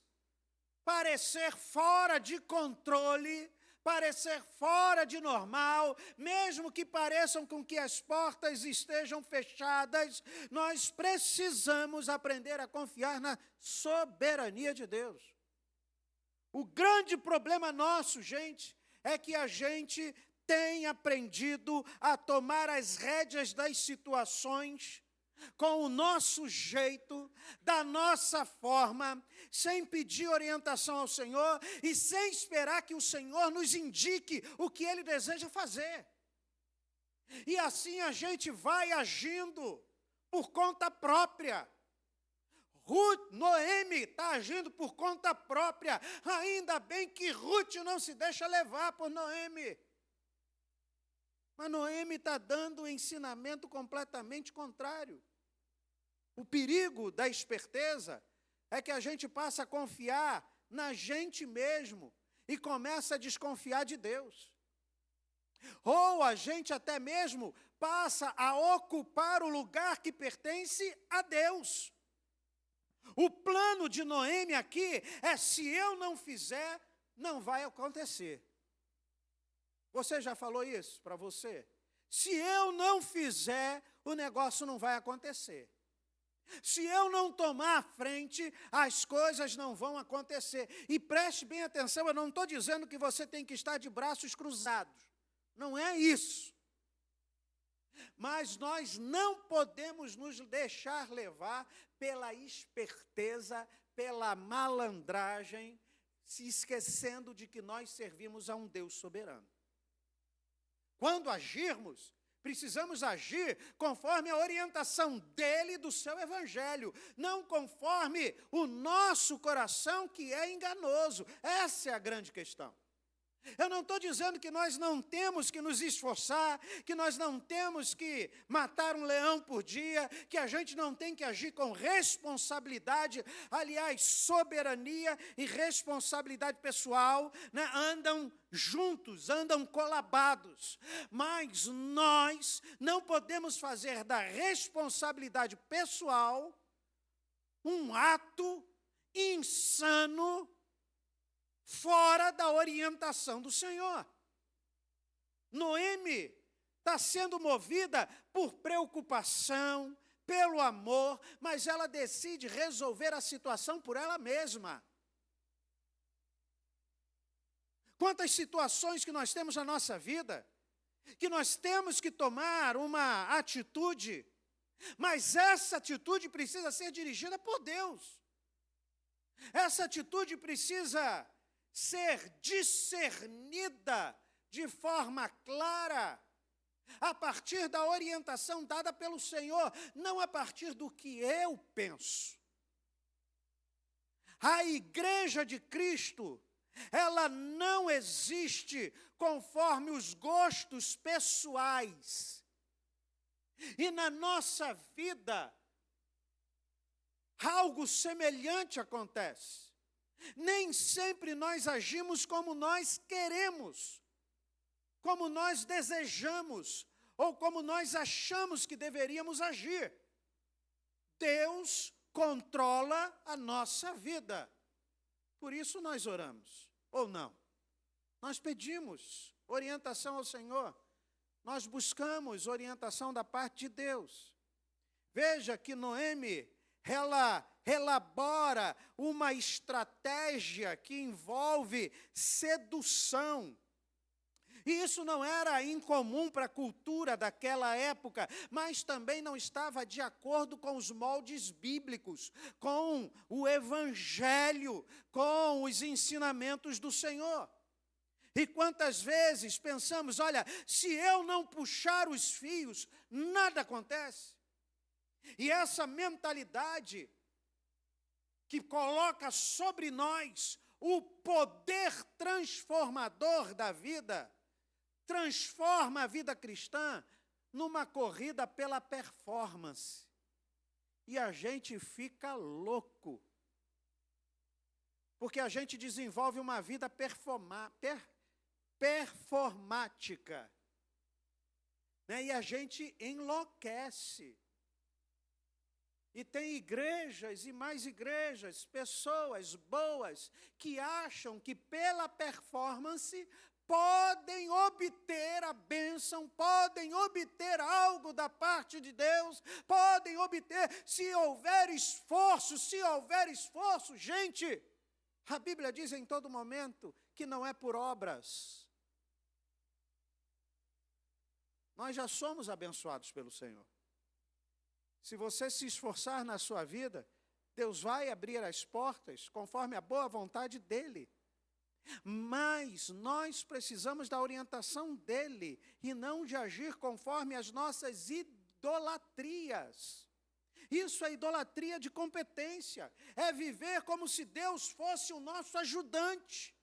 parecer fora de controle, parecer fora de normal, mesmo que pareçam com que as portas estejam fechadas, nós precisamos aprender a confiar na soberania de Deus. O grande problema nosso, gente, é que a gente tem aprendido a tomar as rédeas das situações com o nosso jeito, da nossa forma, sem pedir orientação ao Senhor e sem esperar que o Senhor nos indique o que Ele deseja fazer. E assim a gente vai agindo por conta própria. Noemi está agindo por conta própria. Ainda bem que Ruth não se deixa levar por Noemi. Mas Noemi está dando um ensinamento completamente contrário. O perigo da esperteza é que a gente passa a confiar na gente mesmo e começa a desconfiar de Deus. Ou a gente até mesmo passa a ocupar o lugar que pertence a Deus. O plano de Noemi aqui é: se eu não fizer, não vai acontecer. Você já falou isso para você? Se eu não fizer, o negócio não vai acontecer. Se eu não tomar a frente, as coisas não vão acontecer. E preste bem atenção, eu não estou dizendo que você tem que estar de braços cruzados. Não é isso. Mas nós não podemos nos deixar levar pela esperteza, pela malandragem, se esquecendo de que nós servimos a um Deus soberano. Quando agirmos, precisamos agir conforme a orientação dele e do seu evangelho, não conforme o nosso coração, que é enganoso. Essa é a grande questão. Eu não estou dizendo que nós não temos que nos esforçar, que nós não temos que matar um leão por dia, que a gente não tem que agir com responsabilidade. Aliás, soberania e responsabilidade pessoal, né, andam juntos, andam colabados. Mas nós não podemos fazer da responsabilidade pessoal um ato insano, fora da orientação do Senhor. Noemi está sendo movida por preocupação, pelo amor, mas ela decide resolver a situação por ela mesma. Quantas situações que nós temos na nossa vida, que nós temos que tomar uma atitude, mas essa atitude precisa ser dirigida por Deus. Essa atitude precisa ser discernida de forma clara, a partir da orientação dada pelo Senhor, não a partir do que eu penso. A igreja de Cristo, ela não existe conforme os gostos pessoais. E na nossa vida, algo semelhante acontece. Nem sempre nós agimos como nós queremos, como nós desejamos, ou como nós achamos que deveríamos agir. Deus controla a nossa vida. Por isso nós oramos, ou não? Nós pedimos orientação ao Senhor. Nós buscamos orientação da parte de Deus. Veja que Noemi, ela elabora uma estratégia que envolve sedução. E isso não era incomum para a cultura daquela época, mas também não estava de acordo com os moldes bíblicos, com o evangelho, com os ensinamentos do Senhor. E quantas vezes pensamos, olha, se eu não puxar os fios, nada acontece. E essa mentalidade que coloca sobre nós o poder transformador da vida, transforma a vida cristã numa corrida pela performance. E a gente fica louco, porque a gente desenvolve uma vida performática, né? E a gente enlouquece. E tem igrejas e mais igrejas, pessoas boas, que acham que pela performance podem obter a bênção, podem obter algo da parte de Deus, podem obter, se houver esforço, gente, a Bíblia diz em todo momento que não é por obras. Nós já somos abençoados pelo Senhor. Se você se esforçar na sua vida, Deus vai abrir as portas conforme a boa vontade dEle. Mas nós precisamos da orientação dEle e não de agir conforme as nossas idolatrias. Isso é idolatria de competência. É viver como se Deus fosse o nosso ajudante.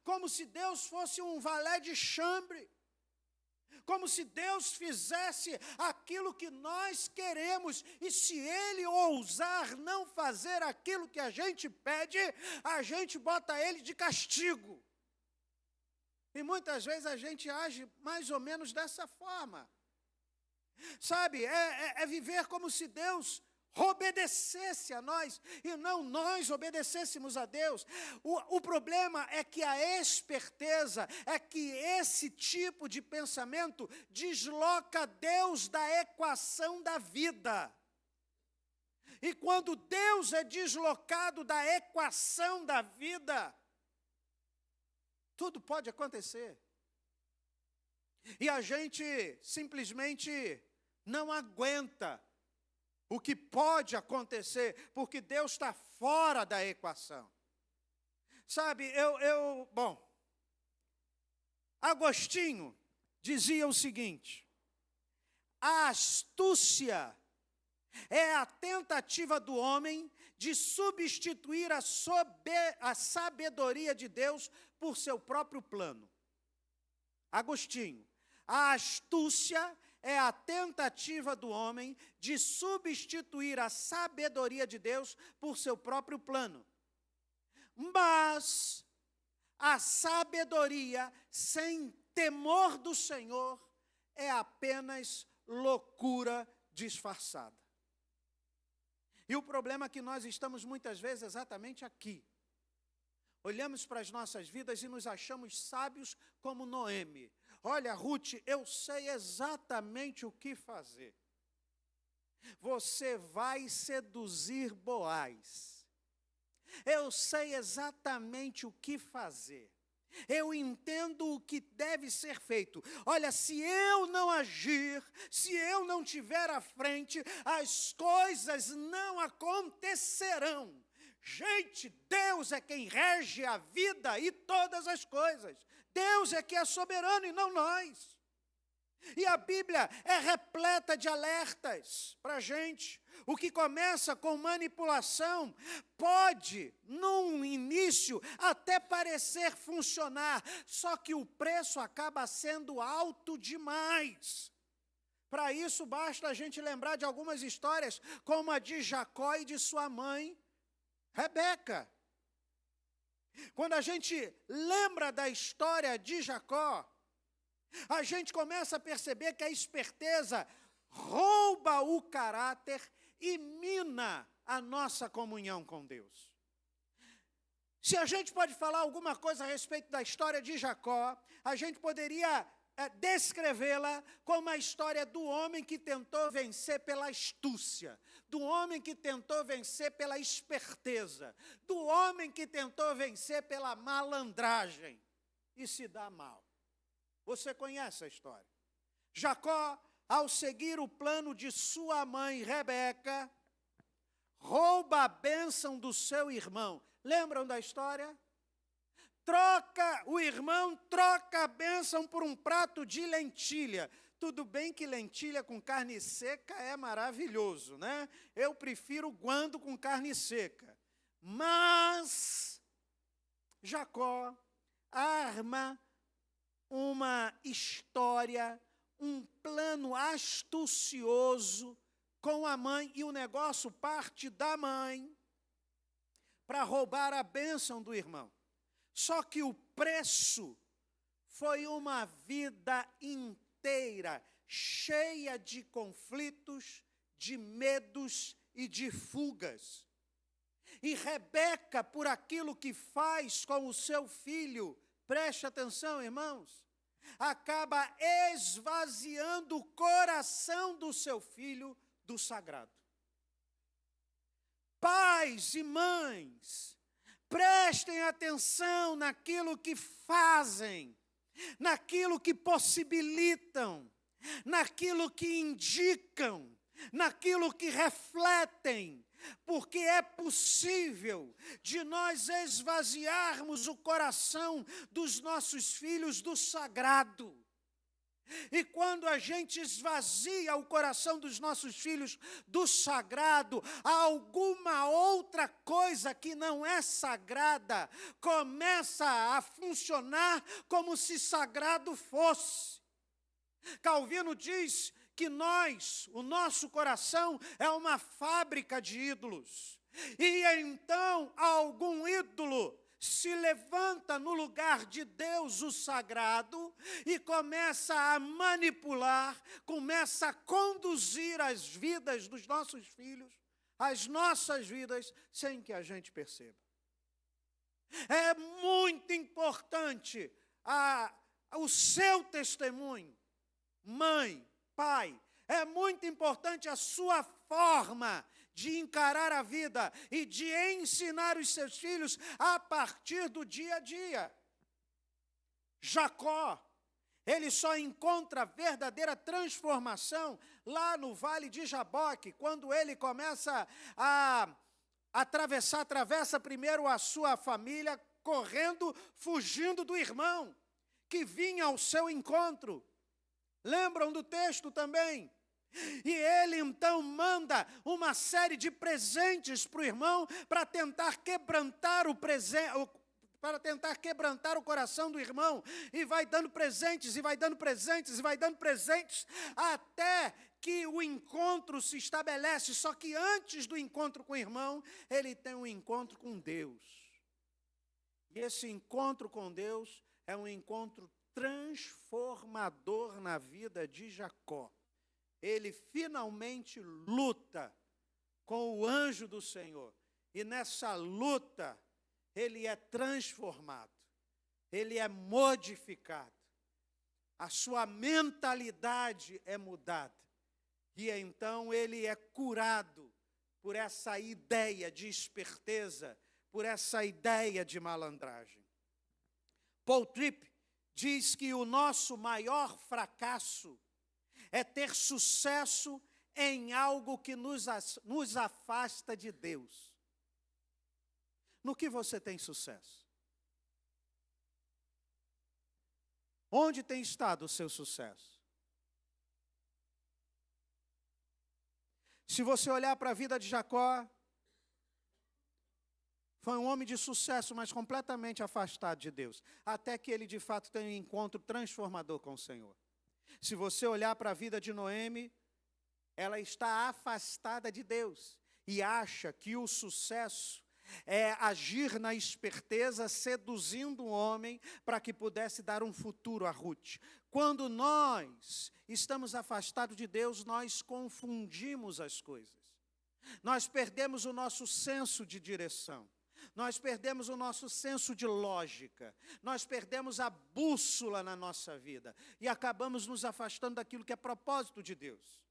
Como se Deus fosse um valet de chambre. Como se Deus fizesse aquilo que nós queremos, e se Ele ousar não fazer aquilo que a gente pede, a gente bota Ele de castigo. E muitas vezes a gente age mais ou menos dessa forma. Sabe, é viver como se Deus obedecesse a nós, e não nós obedecêssemos a Deus. O problema é que a esperteza, é que esse tipo de pensamento desloca Deus da equação da vida. E quando Deus é deslocado da equação da vida, tudo pode acontecer. E a gente simplesmente não aguenta o que pode acontecer, porque Deus está fora da equação. Sabe, bom, Agostinho dizia o seguinte: a astúcia é a tentativa do homem de substituir a sabedoria de Deus por seu próprio plano. Agostinho, a astúcia é a tentativa do homem de substituir a sabedoria de Deus por seu próprio plano. Mas a sabedoria sem temor do Senhor é apenas loucura disfarçada. E o problema é que nós estamos muitas vezes exatamente aqui. Olhamos para as nossas vidas e nos achamos sábios como Noemi. Olha, Ruth, eu sei exatamente o que fazer. Você vai seduzir Boaz. Eu sei exatamente o que fazer. Eu entendo o que deve ser feito. Olha, se eu não agir, se eu não estiver à frente, as coisas não acontecerão. Gente, Deus é quem rege a vida e todas as coisas. Deus é que é soberano e não nós. E a Bíblia é repleta de alertas para a gente. O que começa com manipulação pode, num início, até parecer funcionar, só que o preço acaba sendo alto demais. Para isso, basta a gente lembrar de algumas histórias, como a de Jacó e de sua mãe, Rebeca. Quando a gente lembra da história de Jacó, a gente começa a perceber que a esperteza rouba o caráter e mina a nossa comunhão com Deus. Se a gente pode falar alguma coisa a respeito da história de Jacó, a gente poderia descrevê-la como a história do homem que tentou vencer pela astúcia, do homem que tentou vencer pela esperteza, do homem que tentou vencer pela malandragem e se dá mal. Você conhece a história. Jacó, ao seguir o plano de sua mãe Rebeca, rouba a bênção do seu irmão. Lembram da história? O irmão troca a bênção por um prato de lentilha. Tudo bem que lentilha com carne seca é maravilhoso, né? Eu prefiro guando com carne seca. Mas Jacó arma uma história, um plano astucioso com a mãe, e o negócio parte da mãe para roubar a bênção do irmão. Só que o preço foi uma vida inteira cheia de conflitos, de medos e de fugas. E Rebeca, por aquilo que faz com o seu filho, preste atenção, irmãos, acaba esvaziando o coração do seu filho do sagrado. Pais e mães, prestem atenção naquilo que fazem, naquilo que possibilitam, naquilo que indicam, naquilo que refletem, porque é possível de nós esvaziarmos o coração dos nossos filhos do sagrado. E quando a gente esvazia o coração dos nossos filhos do sagrado, alguma outra coisa que não é sagrada começa a funcionar como se sagrado fosse. Calvino diz que o nosso coração é uma fábrica de ídolos. E então algum ídolo se levanta no lugar de Deus, o sagrado, e começa a manipular, começa a conduzir as vidas dos nossos filhos, as nossas vidas, sem que a gente perceba. É muito importante o seu testemunho, mãe, pai, é muito importante a sua forma de encarar a vida e de ensinar os seus filhos a partir do dia a dia. Jacó, ele só encontra verdadeira transformação lá no Vale de Jaboque, quando ele começa a atravessa primeiro a sua família correndo, fugindo do irmão que vinha ao seu encontro. Lembram do texto também? E ele então manda uma série de presentes para o irmão para tentar quebrantar o coração do irmão, e vai dando presentes, e vai dando presentes, e vai dando presentes, até que o encontro se estabelece. Só que antes do encontro com o irmão, ele tem um encontro com Deus. E esse encontro com Deus é um encontro transformador na vida de Jacó. Ele finalmente luta com o anjo do Senhor, e nessa luta, ele é transformado, ele é modificado, a sua mentalidade é mudada, e então ele é curado por essa ideia de esperteza, por essa ideia de malandragem. Paul Tripp diz que o nosso maior fracasso é ter sucesso em algo que nos afasta de Deus. No que você tem sucesso? Onde tem estado o seu sucesso? Se você olhar para a vida de Jacó, foi um homem de sucesso, mas completamente afastado de Deus, até que ele de fato tem um encontro transformador com o Senhor. Se você olhar para a vida de Noemi, ela está afastada de Deus e acha que o sucesso é agir na esperteza, seduzindo um homem para que pudesse dar um futuro a Ruth. Quando nós estamos afastados de Deus, nós confundimos as coisas. Nós perdemos o nosso senso de direção. Nós perdemos o nosso senso de lógica, nós perdemos a bússola na nossa vida e acabamos nos afastando daquilo que é propósito de Deus.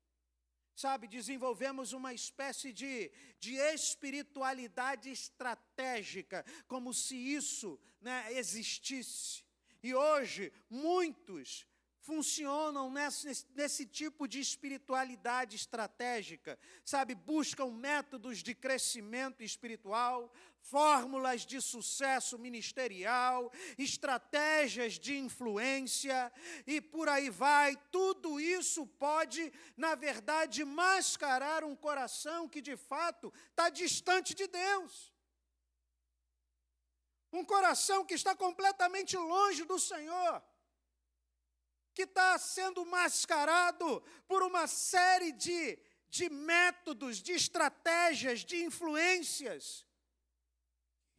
Sabe, desenvolvemos uma espécie de espiritualidade estratégica, como se isso, existisse. E hoje, muitos funcionam nesse tipo de espiritualidade estratégica, sabe, buscam métodos de crescimento espiritual, fórmulas de sucesso ministerial, estratégias de influência, e por aí vai. Tudo isso pode, na verdade, mascarar um coração que, de fato, está distante de Deus. Um coração que está completamente longe do Senhor, que está sendo mascarado por uma série de métodos, de estratégias, de influências.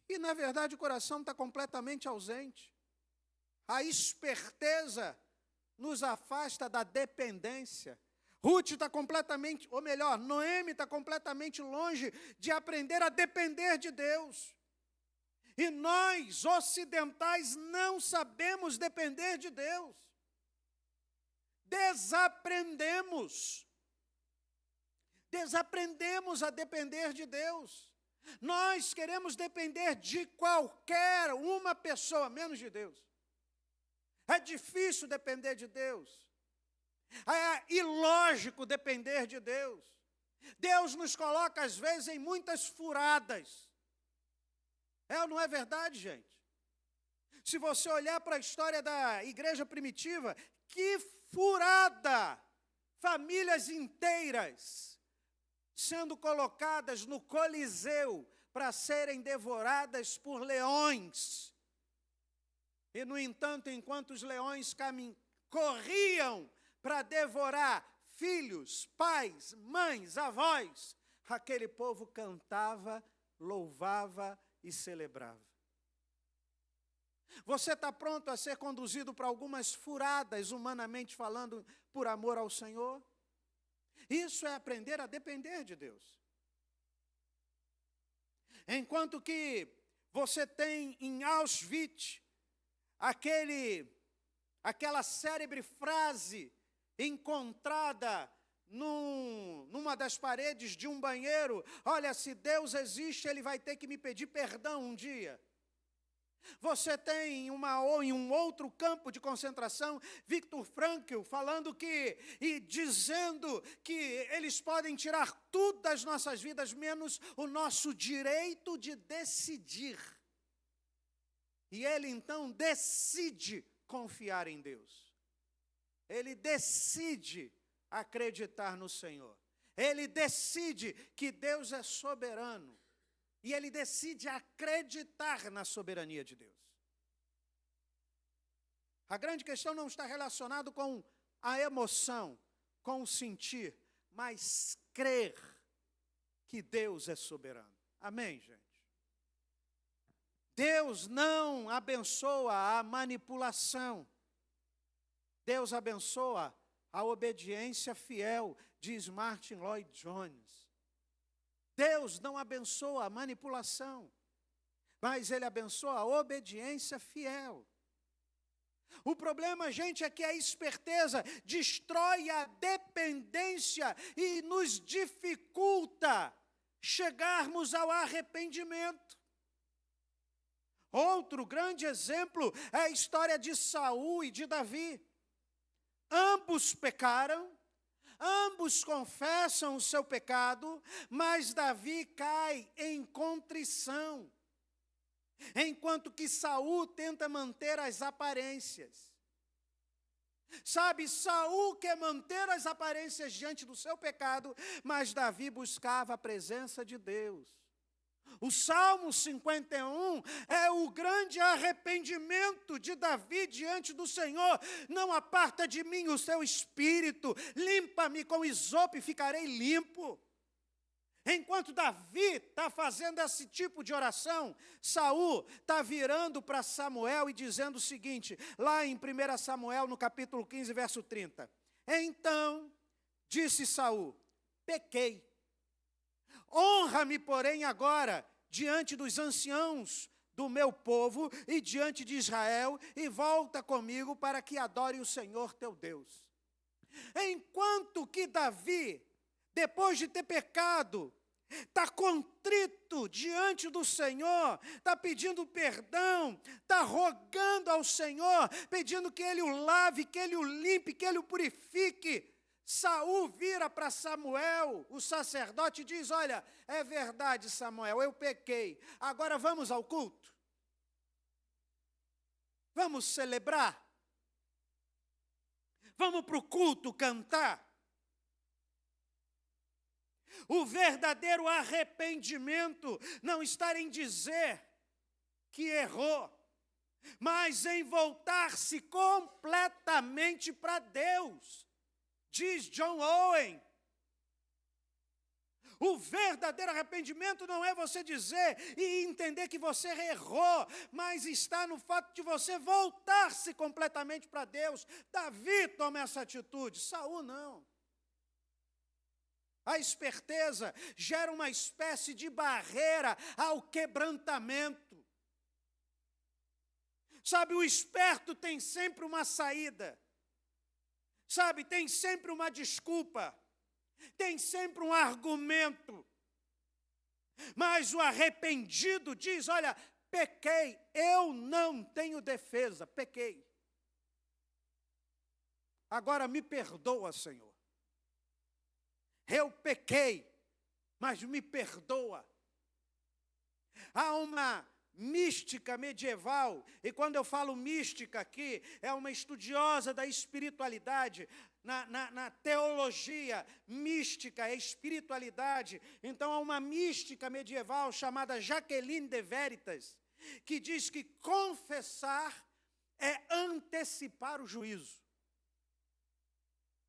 E, na verdade, o coração está completamente ausente. A esperteza nos afasta da dependência. Ruth está completamente, ou melhor, Noemi está completamente longe de aprender a depender de Deus. E nós, ocidentais, não sabemos depender de Deus. Desaprendemos a depender de Deus. Nós queremos depender de qualquer uma pessoa, menos de Deus. É difícil depender de Deus. É ilógico depender de Deus. Deus nos coloca, às vezes, em muitas furadas. É ou não é verdade, gente? Se você olhar para a história da igreja primitiva, que furada! Famílias inteiras sendo colocadas no Coliseu para serem devoradas por leões. E, no entanto, enquanto os leões corriam para devorar filhos, pais, mães, avós, aquele povo cantava, louvava e celebrava. Você está pronto a ser conduzido para algumas furadas, humanamente falando, por amor ao Senhor? Isso é aprender a depender de Deus. Enquanto que você tem em Auschwitz aquela célebre frase encontrada numa das paredes de um banheiro: olha, se Deus existe, Ele vai ter que me pedir perdão um dia. Você tem em um outro campo de concentração, Viktor Frankl falando e dizendo que eles podem tirar tudo das nossas vidas, menos o nosso direito de decidir. E ele então decide confiar em Deus. Ele decide acreditar no Senhor. Ele decide que Deus é soberano. E ele decide acreditar na soberania de Deus. A grande questão não está relacionada com a emoção, com o sentir, mas crer que Deus é soberano. Amém, gente? Deus não abençoa a manipulação. Deus abençoa a obediência fiel, diz Martin Lloyd Jones. Deus não abençoa a manipulação, mas Ele abençoa a obediência fiel. O problema, gente, é que a esperteza destrói a dependência e nos dificulta chegarmos ao arrependimento. Outro grande exemplo é a história de Saul e de Davi. Ambos pecaram, ambos confessam o seu pecado, mas Davi cai em contrição, enquanto que Saul tenta manter as aparências. Sabe, Saul quer manter as aparências diante do seu pecado, mas Davi buscava a presença de Deus. O Salmo 51 é o grande arrependimento de Davi diante do Senhor. Não aparta de mim o seu espírito, limpa-me com isopo e ficarei limpo. Enquanto Davi está fazendo esse tipo de oração, Saul está virando para Samuel e dizendo o seguinte, lá em 1 Samuel, no capítulo 15, verso 30. Então, disse Saul, pequei. Honra-me, porém, agora, diante dos anciãos do meu povo e diante de Israel, e volta comigo para que adore o Senhor teu Deus. Enquanto que Davi, depois de ter pecado, está contrito diante do Senhor, está pedindo perdão, está rogando ao Senhor, pedindo que Ele o lave, que Ele o limpe, que Ele o purifique. Saul vira para Samuel, o sacerdote, e diz, olha, é verdade, Samuel, eu pequei. Agora vamos ao culto? Vamos celebrar? Vamos para o culto cantar? O verdadeiro arrependimento não está em dizer que errou, mas em voltar-se completamente para Deus. Diz John Owen, o verdadeiro arrependimento não é você dizer e entender que você errou, mas está no fato de você voltar-se completamente para Deus. Davi toma essa atitude, Saul não. A esperteza gera uma espécie de barreira ao quebrantamento. Sabe, o esperto tem sempre uma saída. Sabe, tem sempre uma desculpa, tem sempre um argumento. Mas o arrependido diz, olha, pequei, eu não tenho defesa, pequei. Agora me perdoa, Senhor. Eu pequei, mas me perdoa. Há uma mística medieval, e quando eu falo mística aqui, é uma estudiosa da espiritualidade, na teologia, mística é espiritualidade. Então há uma mística medieval chamada Jacqueline de Veritas, que diz que confessar é antecipar o juízo.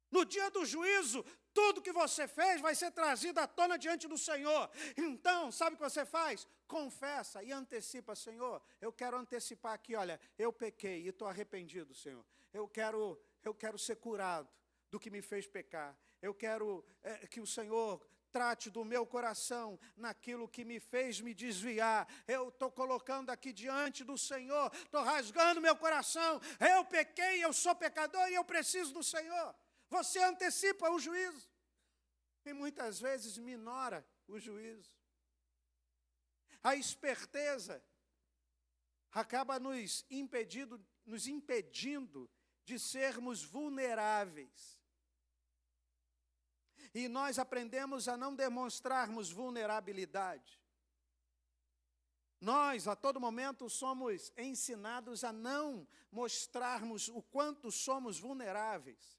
No dia do juízo, tudo que você fez vai ser trazido à tona diante do Senhor. Então, sabe o que você faz? Confessa e antecipa, Senhor, eu quero antecipar aqui, olha, eu pequei e estou arrependido, Senhor. Eu quero ser curado do que me fez pecar. Eu quero que o Senhor trate do meu coração naquilo que me fez me desviar. Eu estou colocando aqui diante do Senhor, estou rasgando meu coração. Eu pequei, eu sou pecador e eu preciso do Senhor. Você antecipa o juízo e muitas vezes minora o juízo. A esperteza acaba nos impedindo de sermos vulneráveis. E nós aprendemos a não demonstrarmos vulnerabilidade. Nós, a todo momento, somos ensinados a não mostrarmos o quanto somos vulneráveis.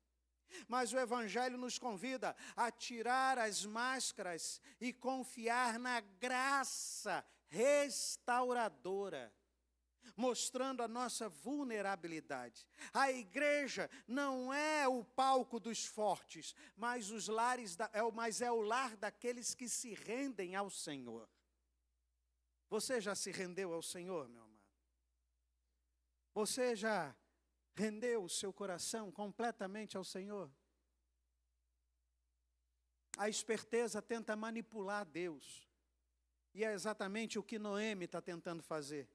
Mas o Evangelho nos convida a tirar as máscaras e confiar na graça restauradora, mostrando a nossa vulnerabilidade. A igreja não é o palco dos fortes, mas é o lar daqueles que se rendem ao Senhor. Você já se rendeu ao Senhor, meu amado? Você já rendeu o seu coração completamente ao Senhor? A esperteza tenta manipular Deus. E é exatamente o que Noemi está tentando fazer.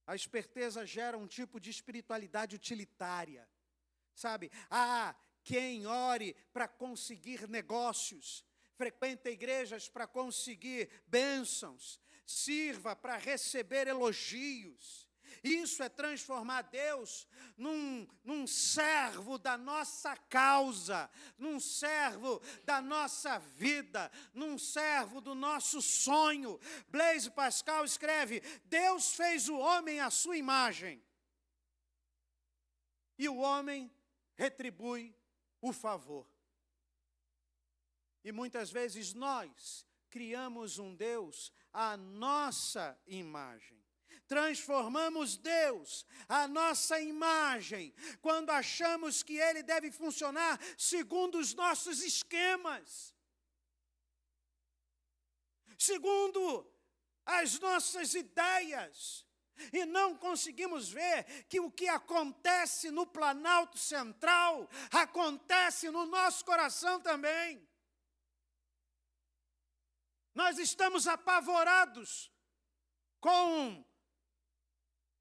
A esperteza gera um tipo de espiritualidade utilitária. Sabe? Quem ore para conseguir negócios, frequenta igrejas para conseguir bênçãos, sirva para receber elogios. Isso é transformar Deus num servo da nossa causa, num servo da nossa vida, num servo do nosso sonho. Blaise Pascal escreve: Deus fez o homem à sua imagem, e o homem retribui o favor. E muitas vezes nós criamos um Deus à nossa imagem. Transformamos Deus à nossa imagem quando achamos que Ele deve funcionar segundo os nossos esquemas, segundo as nossas ideias. E não conseguimos ver que o que acontece no Planalto Central acontece no nosso coração também. Nós estamos apavorados com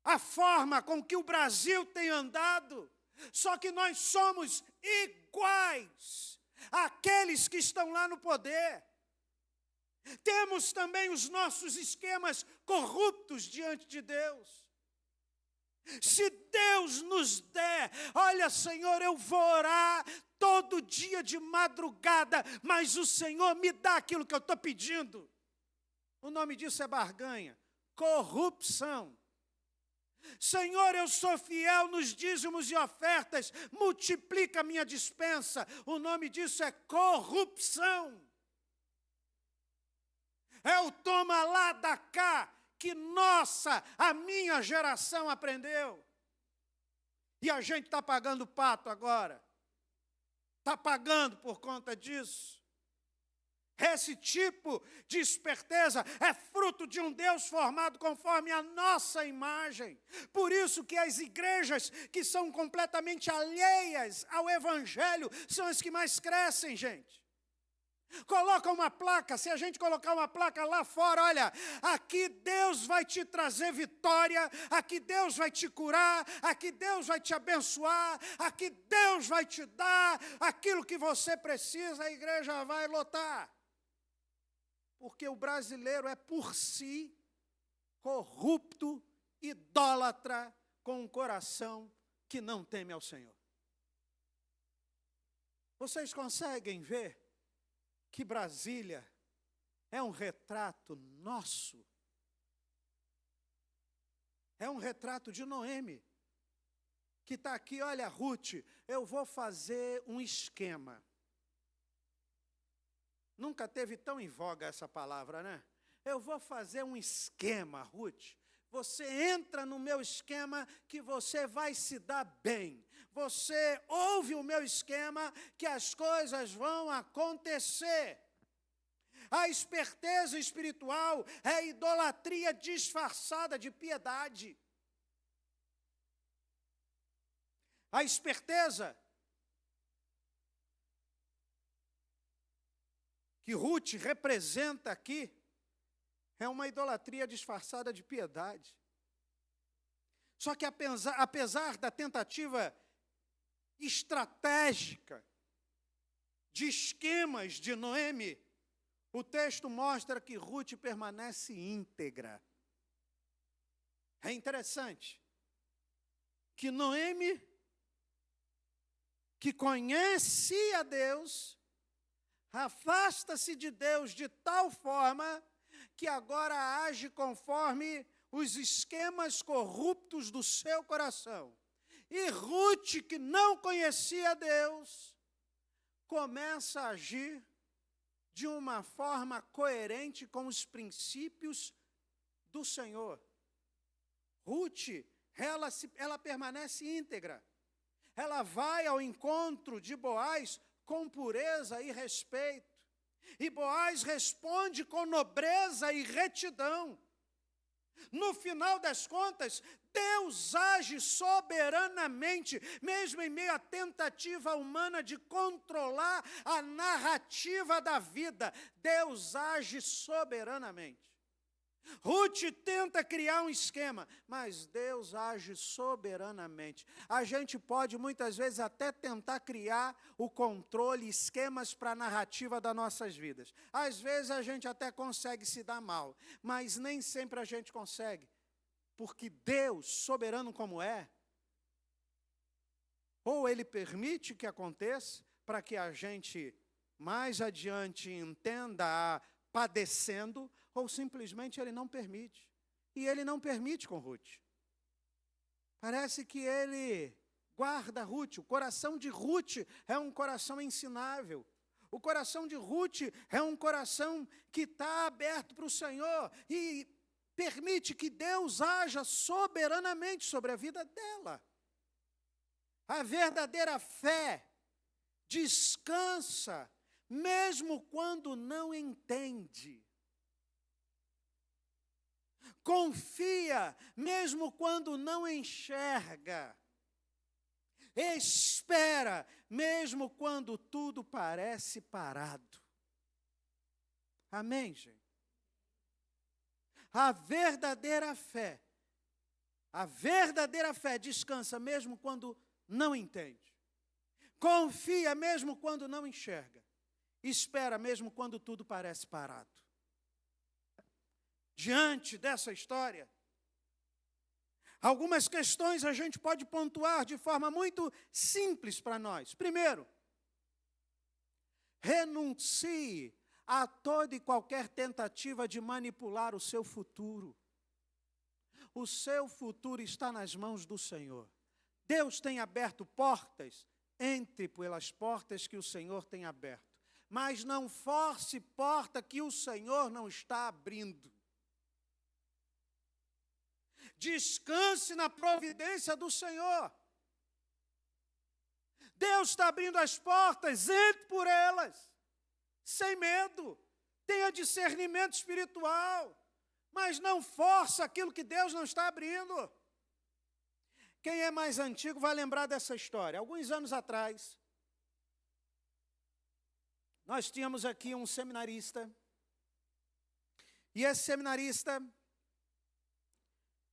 a forma com que o Brasil tem andado, só que nós somos iguais àqueles que estão lá no poder. Temos também os nossos esquemas corruptos diante de Deus. Se Deus nos der, olha, Senhor, eu vou orar todo dia de madrugada, mas o Senhor me dá aquilo que eu estou pedindo. O nome disso é barganha, corrupção. Senhor, eu sou fiel nos dízimos e ofertas, multiplica a minha dispensa. O nome disso é corrupção. É o toma lá, dá cá, que a minha geração aprendeu. E a gente está pagando pato agora. Está pagando por conta disso. Esse tipo de esperteza é fruto de um Deus formado conforme a nossa imagem. Por isso que as igrejas que são completamente alheias ao Evangelho são as que mais crescem, gente. Coloca uma placa, se a gente colocar uma placa lá fora, olha, aqui Deus vai te trazer vitória, aqui Deus vai te curar, aqui Deus vai te abençoar, aqui Deus vai te dar aquilo que você precisa, a igreja vai lotar. Porque o brasileiro é por si corrupto, idólatra, com um coração que não teme ao Senhor. Vocês conseguem ver que Brasília é um retrato nosso? É um retrato de Noemi, que está aqui, olha, Ruth, eu vou fazer um esquema. Nunca teve tão em voga essa palavra, né? Eu vou fazer um esquema, Ruth. Você entra no meu esquema que você vai se dar bem. Você ouve o meu esquema que as coisas vão acontecer. A esperteza espiritual é idolatria disfarçada de piedade. A esperteza que Ruth representa aqui é uma idolatria disfarçada de piedade. Só que apesar da tentativa estratégica de esquemas de Noemi, o texto mostra que Ruth permanece íntegra. É interessante que Noemi, que conhece a Deus, afasta-se de Deus de tal forma que agora age conforme os esquemas corruptos do seu coração. E Ruth, que não conhecia Deus, começa a agir de uma forma coerente com os princípios do Senhor. Ruth, ela permanece íntegra. Ela vai ao encontro de Boaz com pureza e respeito. E Boaz responde com nobreza e retidão. No final das contas, Deus age soberanamente, mesmo em meio à tentativa humana de controlar a narrativa da vida. Deus age soberanamente. Ruth tenta criar um esquema, mas Deus age soberanamente. A gente pode muitas vezes até tentar criar o controle, esquemas para a narrativa das nossas vidas. Às vezes a gente até consegue se dar mal, mas nem sempre a gente consegue. Porque Deus, soberano como é, ou Ele permite que aconteça, para que a gente mais adiante entenda padecendo, ou simplesmente Ele não permite. E Ele não permite com Ruth. Parece que Ele guarda Ruth. O coração de Ruth é um coração ensinável. O coração de Ruth é um coração que está aberto para o Senhor e permite que Deus haja soberanamente sobre a vida dela. A verdadeira fé descansa, mesmo quando não entende. Confia, mesmo quando não enxerga. Espera, mesmo quando tudo parece parado. Amém, gente? A verdadeira fé descansa mesmo quando não entende. Confia mesmo quando não enxerga. Espera mesmo quando tudo parece parado. Diante dessa história, algumas questões a gente pode pontuar de forma muito simples para nós. Primeiro, renuncie a toda e qualquer tentativa de manipular o seu futuro. O seu futuro está nas mãos do Senhor. Deus tem aberto portas, entre pelas portas que o Senhor tem aberto. Mas não force porta que o Senhor não está abrindo. Descanse na providência do Senhor. Deus está abrindo as portas, entre por elas, sem medo. Tenha discernimento espiritual, mas não força aquilo que Deus não está abrindo. Quem é mais antigo vai lembrar dessa história. Alguns anos atrás, nós tínhamos aqui um seminarista, e esse seminarista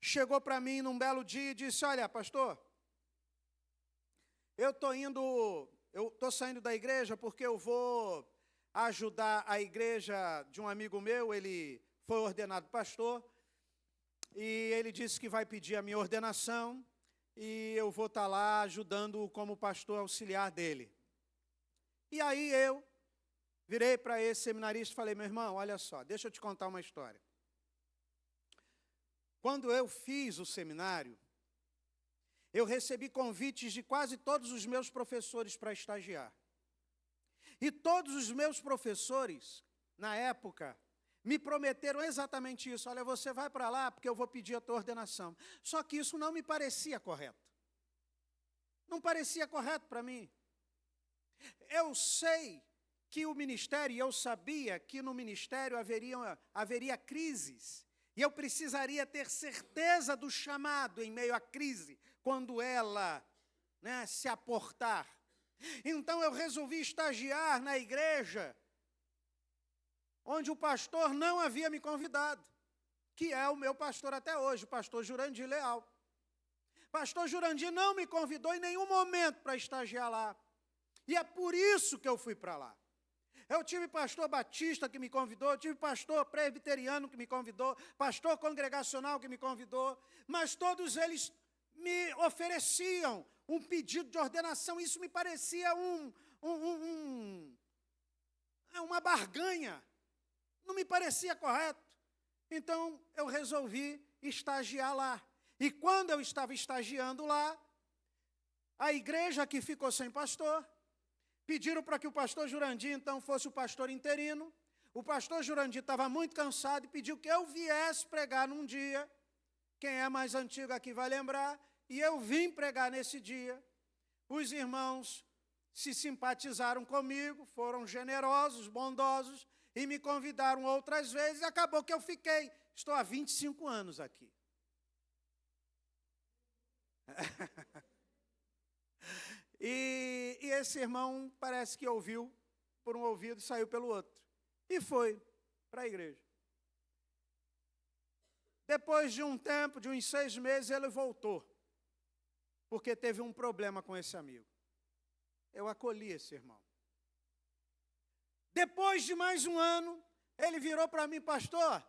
chegou para mim num belo dia e disse: olha, pastor, eu estou saindo da igreja porque eu vou ajudar a igreja de um amigo meu. Ele foi ordenado pastor, e ele disse que vai pedir a minha ordenação, e eu vou estar lá ajudando como pastor auxiliar dele. E aí eu virei para esse seminarista e falei: meu irmão, olha só, deixa eu te contar uma história. Quando eu fiz o seminário, eu recebi convites de quase todos os meus professores para estagiar. E todos os meus professores, na época, me prometeram exatamente isso. Olha, você vai para lá porque eu vou pedir a tua ordenação. Só que isso não me parecia correto. Não parecia correto para mim. Eu sei que o ministério, e eu sabia que no ministério haveria crises. E eu precisaria ter certeza do chamado em meio à crise, quando ela se aportar. Então eu resolvi estagiar na igreja onde o pastor não havia me convidado, que é o meu pastor até hoje, o pastor Jurandir Leal. Pastor Jurandir não me convidou em nenhum momento para estagiar lá. E é por isso que eu fui para lá. Eu tive pastor batista que me convidou, tive pastor presbiteriano que me convidou, pastor congregacional que me convidou, mas todos eles me ofereciam um pedido de ordenação. Isso me parecia uma barganha. Não me parecia correto. Então, eu resolvi estagiar lá. E quando eu estava estagiando lá, a igreja que ficou sem pastor, pediram para que o pastor Jurandir, então, fosse o pastor interino. O pastor Jurandir estava muito cansado e pediu que eu viesse pregar num dia. Quem é mais antigo aqui vai lembrar. E eu vim pregar nesse dia. Os irmãos se simpatizaram comigo, foram generosos, bondosos, e me convidaram outras vezes. Acabou que eu fiquei. Estou há 25 anos aqui. E esse irmão parece que ouviu por um ouvido e saiu pelo outro. E foi para a igreja. Depois de um tempo, de uns 6 meses, ele voltou. Porque teve um problema com esse amigo. Eu acolhi esse irmão. Depois de mais um ano, ele virou para mim, pastor,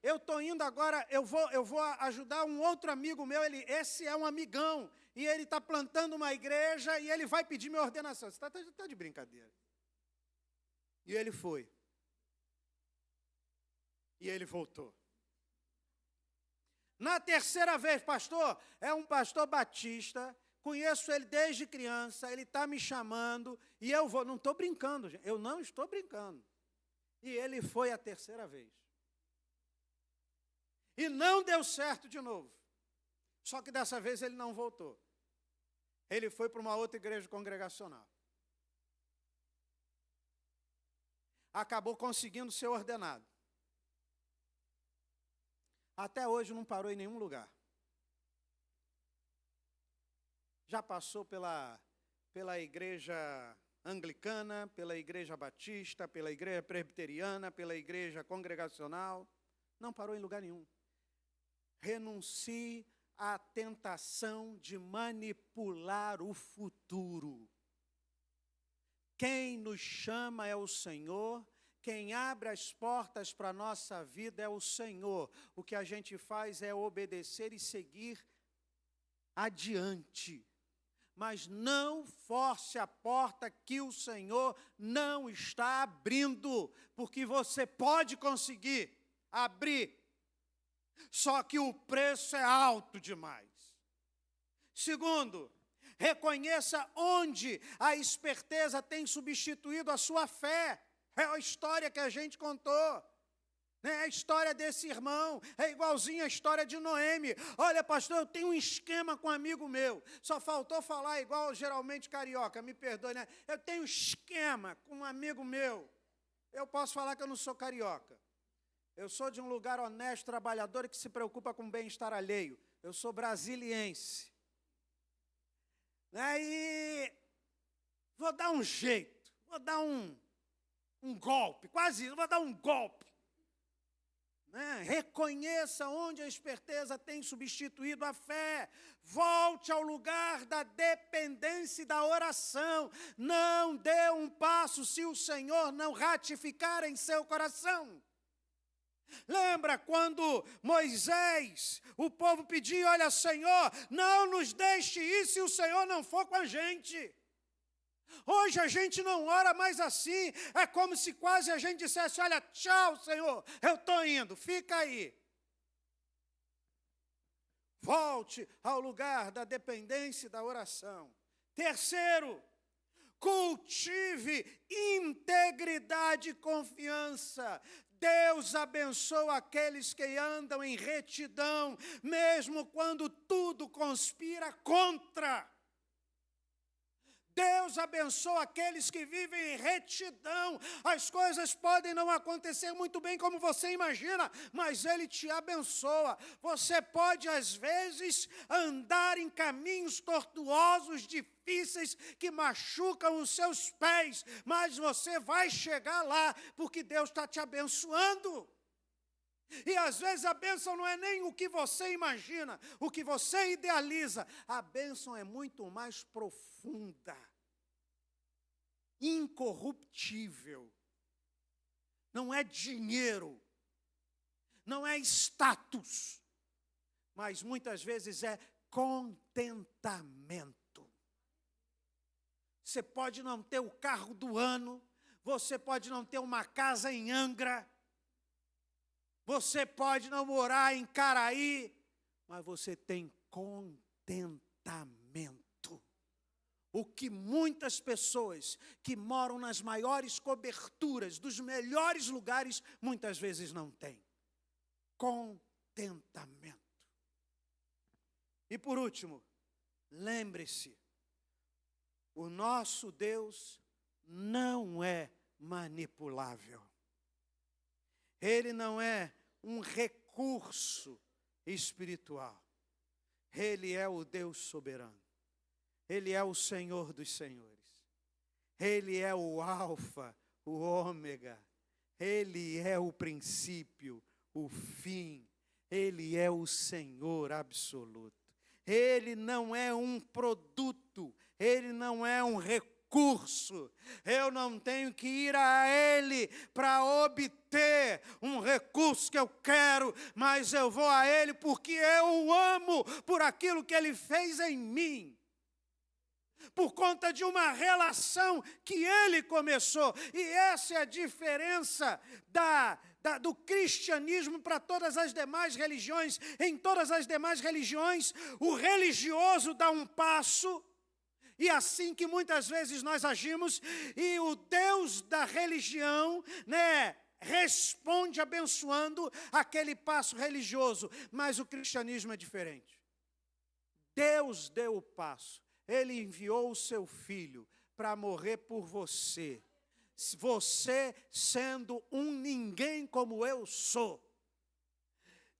eu estou indo agora, eu vou ajudar um outro amigo meu, esse é um amigão, e ele está plantando uma igreja e ele vai pedir minha ordenação. Você está de brincadeira. E ele foi. E ele voltou. Na terceira vez, pastor, é um pastor batista, conheço ele desde criança, ele está me chamando, e eu vou, não estou brincando, gente, eu não estou brincando. E ele foi a terceira vez. E não deu certo de novo. Só que dessa vez ele não voltou. Ele foi para uma outra igreja congregacional. Acabou conseguindo ser ordenado. Até hoje não parou em nenhum lugar. Já passou pela igreja anglicana, pela igreja batista, pela igreja presbiteriana, pela igreja congregacional. Não parou em lugar nenhum. Renuncie à tentação de manipular o futuro. Quem nos chama é o Senhor. Quem abre as portas para a nossa vida é o Senhor. O que a gente faz é obedecer e seguir adiante. Mas não force a porta que o Senhor não está abrindo, porque você pode conseguir abrir, só que o preço é alto demais. Segundo, reconheça onde a esperteza tem substituído a sua fé. É a história que a gente contou. É a história desse irmão. É igualzinha a história de Noemi. Olha, pastor, eu tenho um esquema com um amigo meu. Só faltou falar igual geralmente carioca. Me perdoe, né? Eu tenho um esquema com um amigo meu. Eu posso falar que eu não sou carioca. Eu sou de um lugar honesto, trabalhador e que se preocupa com o bem-estar alheio. Eu sou brasiliense. E vou dar um jeito. Vou dar um golpe, quase isso, vou dar um golpe. Reconheça onde a esperteza tem substituído a fé. Volte ao lugar da dependência e da oração. Não dê um passo se o Senhor não ratificar em seu coração. Lembra quando Moisés, o povo pediu, olha, Senhor, não nos deixe ir se o Senhor não for com a gente. Hoje a gente não ora mais assim, é como se quase a gente dissesse, olha, tchau, Senhor, eu estou indo, fica aí. Volte ao lugar da dependência e da oração. Terceiro, cultive integridade e confiança. Deus abençoa aqueles que andam em retidão, mesmo quando tudo conspira contra. Deus abençoa aqueles que vivem em retidão. As coisas podem não acontecer muito bem como você imagina, mas Ele te abençoa. Você pode, às vezes, andar em caminhos tortuosos, difíceis, que machucam os seus pés, mas você vai chegar lá, porque Deus está te abençoando. E às vezes a bênção não é nem o que você imagina, o que você idealiza. A bênção é muito mais profunda, incorruptível. Não é dinheiro, não é status, mas muitas vezes é contentamento. Você pode não ter o carro do ano, você pode não ter uma casa em Angra, Você pode não morar em Caraí, mas você tem contentamento. O que muitas pessoas que moram nas maiores coberturas, dos melhores lugares, muitas vezes não têm. Contentamento. E por último, lembre-se, o nosso Deus não é manipulável. Ele não é um recurso espiritual. Ele é o Deus soberano. Ele é o Senhor dos senhores. Ele é o Alfa, o Ômega. Ele é o princípio, o fim. Ele é o Senhor absoluto. Ele não é um produto. Ele não é um recurso. Eu não tenho que ir a Ele para obter um recurso que eu quero, mas eu vou a Ele porque eu o amo por aquilo que Ele fez em mim. Por conta de uma relação que Ele começou. E essa é a diferença do cristianismo para todas as demais religiões. Em todas as demais religiões, o religioso dá um passo, e assim que muitas vezes nós agimos, e o Deus da religião, responde abençoando aquele passo religioso. Mas o cristianismo é diferente. Deus deu o passo. Ele enviou o seu Filho para morrer por você. Você sendo um ninguém como eu sou.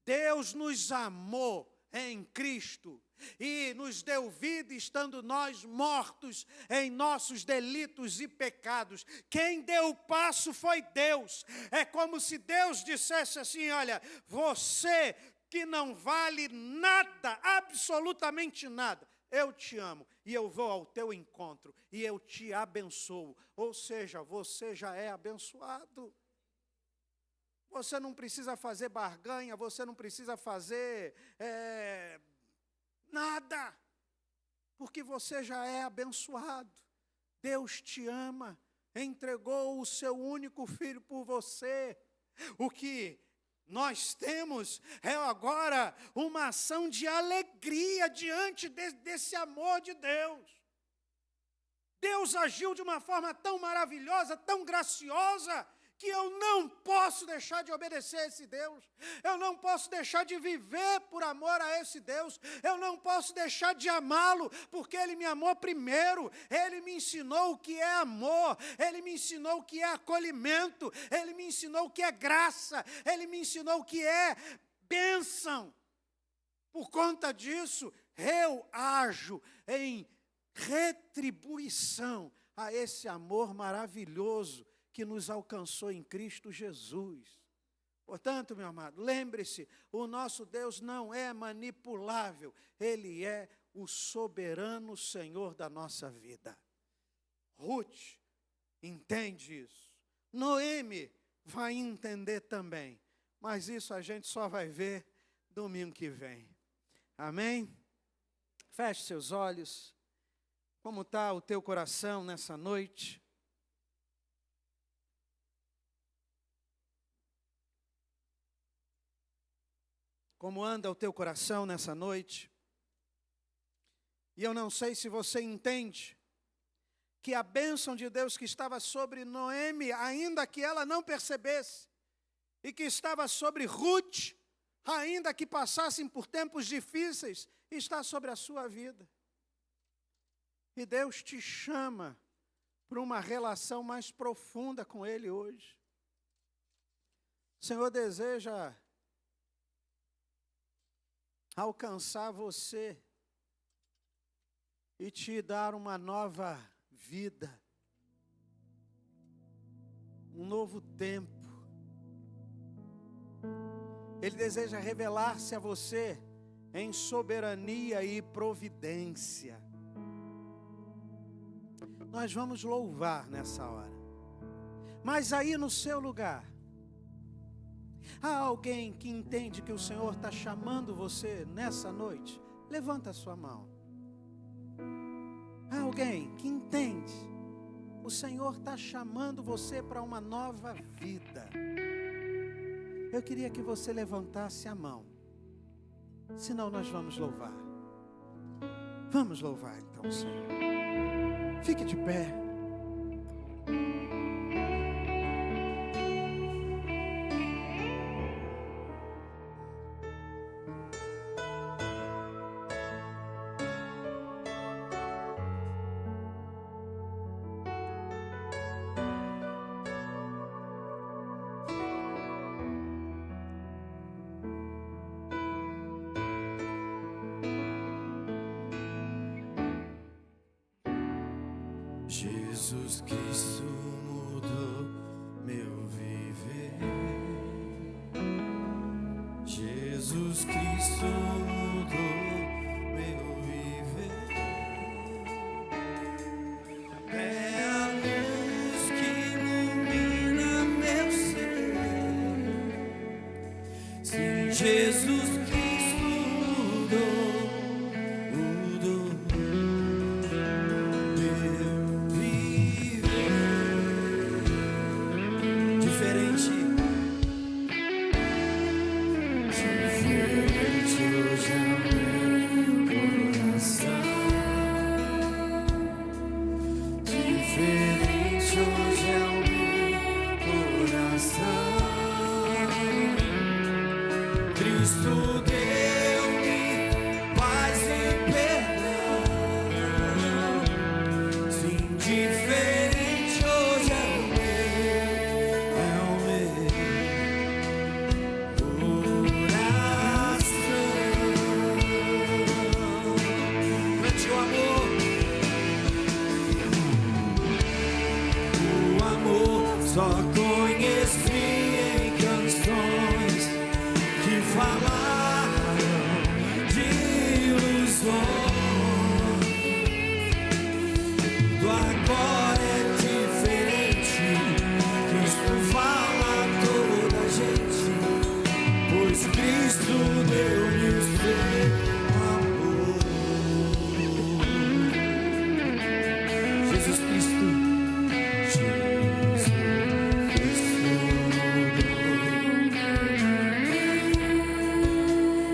Deus nos amou em Cristo e nos deu vida estando nós mortos em nossos delitos e pecados. Quem deu o passo foi Deus. É como se Deus dissesse assim: olha, você que não vale nada, absolutamente nada, eu te amo e eu vou ao teu encontro e eu te abençoo. Ou seja, você já é abençoado. Você não precisa fazer barganha, você não precisa fazer nada, porque você já é abençoado. Deus te ama, entregou o seu único filho por você. O que nós temos agora uma ação de alegria diante desse amor de Deus. Deus agiu de uma forma tão maravilhosa, tão graciosa, que eu não posso deixar de obedecer a esse Deus. Eu não posso deixar de viver por amor a esse Deus. Eu não posso deixar de amá-lo, porque Ele me amou primeiro. Ele me ensinou o que é amor. Ele me ensinou o que é acolhimento. Ele me ensinou o que é graça. Ele me ensinou o que é bênção. Por conta disso, eu ajo em retribuição a esse amor maravilhoso que nos alcançou em Cristo Jesus. Portanto, meu amado, lembre-se, o nosso Deus não é manipulável. Ele é o soberano Senhor da nossa vida. Ruth entende isso. Noemi vai entender também. Mas isso a gente só vai ver domingo que vem. Amém? Feche seus olhos. Como está o teu coração nessa noite? Como anda o teu coração nessa noite? E eu não sei se você entende que a bênção de Deus que estava sobre Noemi, ainda que ela não percebesse, e que estava sobre Ruth, ainda que passassem por tempos difíceis, está sobre a sua vida. E Deus te chama para uma relação mais profunda com Ele hoje. O Senhor deseja alcançar você e te dar uma nova vida, um novo tempo. Ele deseja revelar-se a você em soberania e providência. Nós vamos louvar nessa hora. Mas aí no seu lugar, há alguém que entende que o Senhor está chamando você nessa noite? Levanta a sua mão. Há alguém que entende? O Senhor está chamando você para uma nova vida. Eu queria que você levantasse a mão. Senão nós vamos louvar. Vamos louvar então, Senhor. Fique de pé. Jesus Cristo mudou meu viver. Jesus Cristo mudou meu viver. É a luz que ilumina meu ser. Sim, Jesus Cristo mudou só conheci em canções que falaram de ilusões. Tudo agora é diferente. Cristo fala a toda a gente, pois Cristo deu-lhe o seu amor. Jesus Cristo.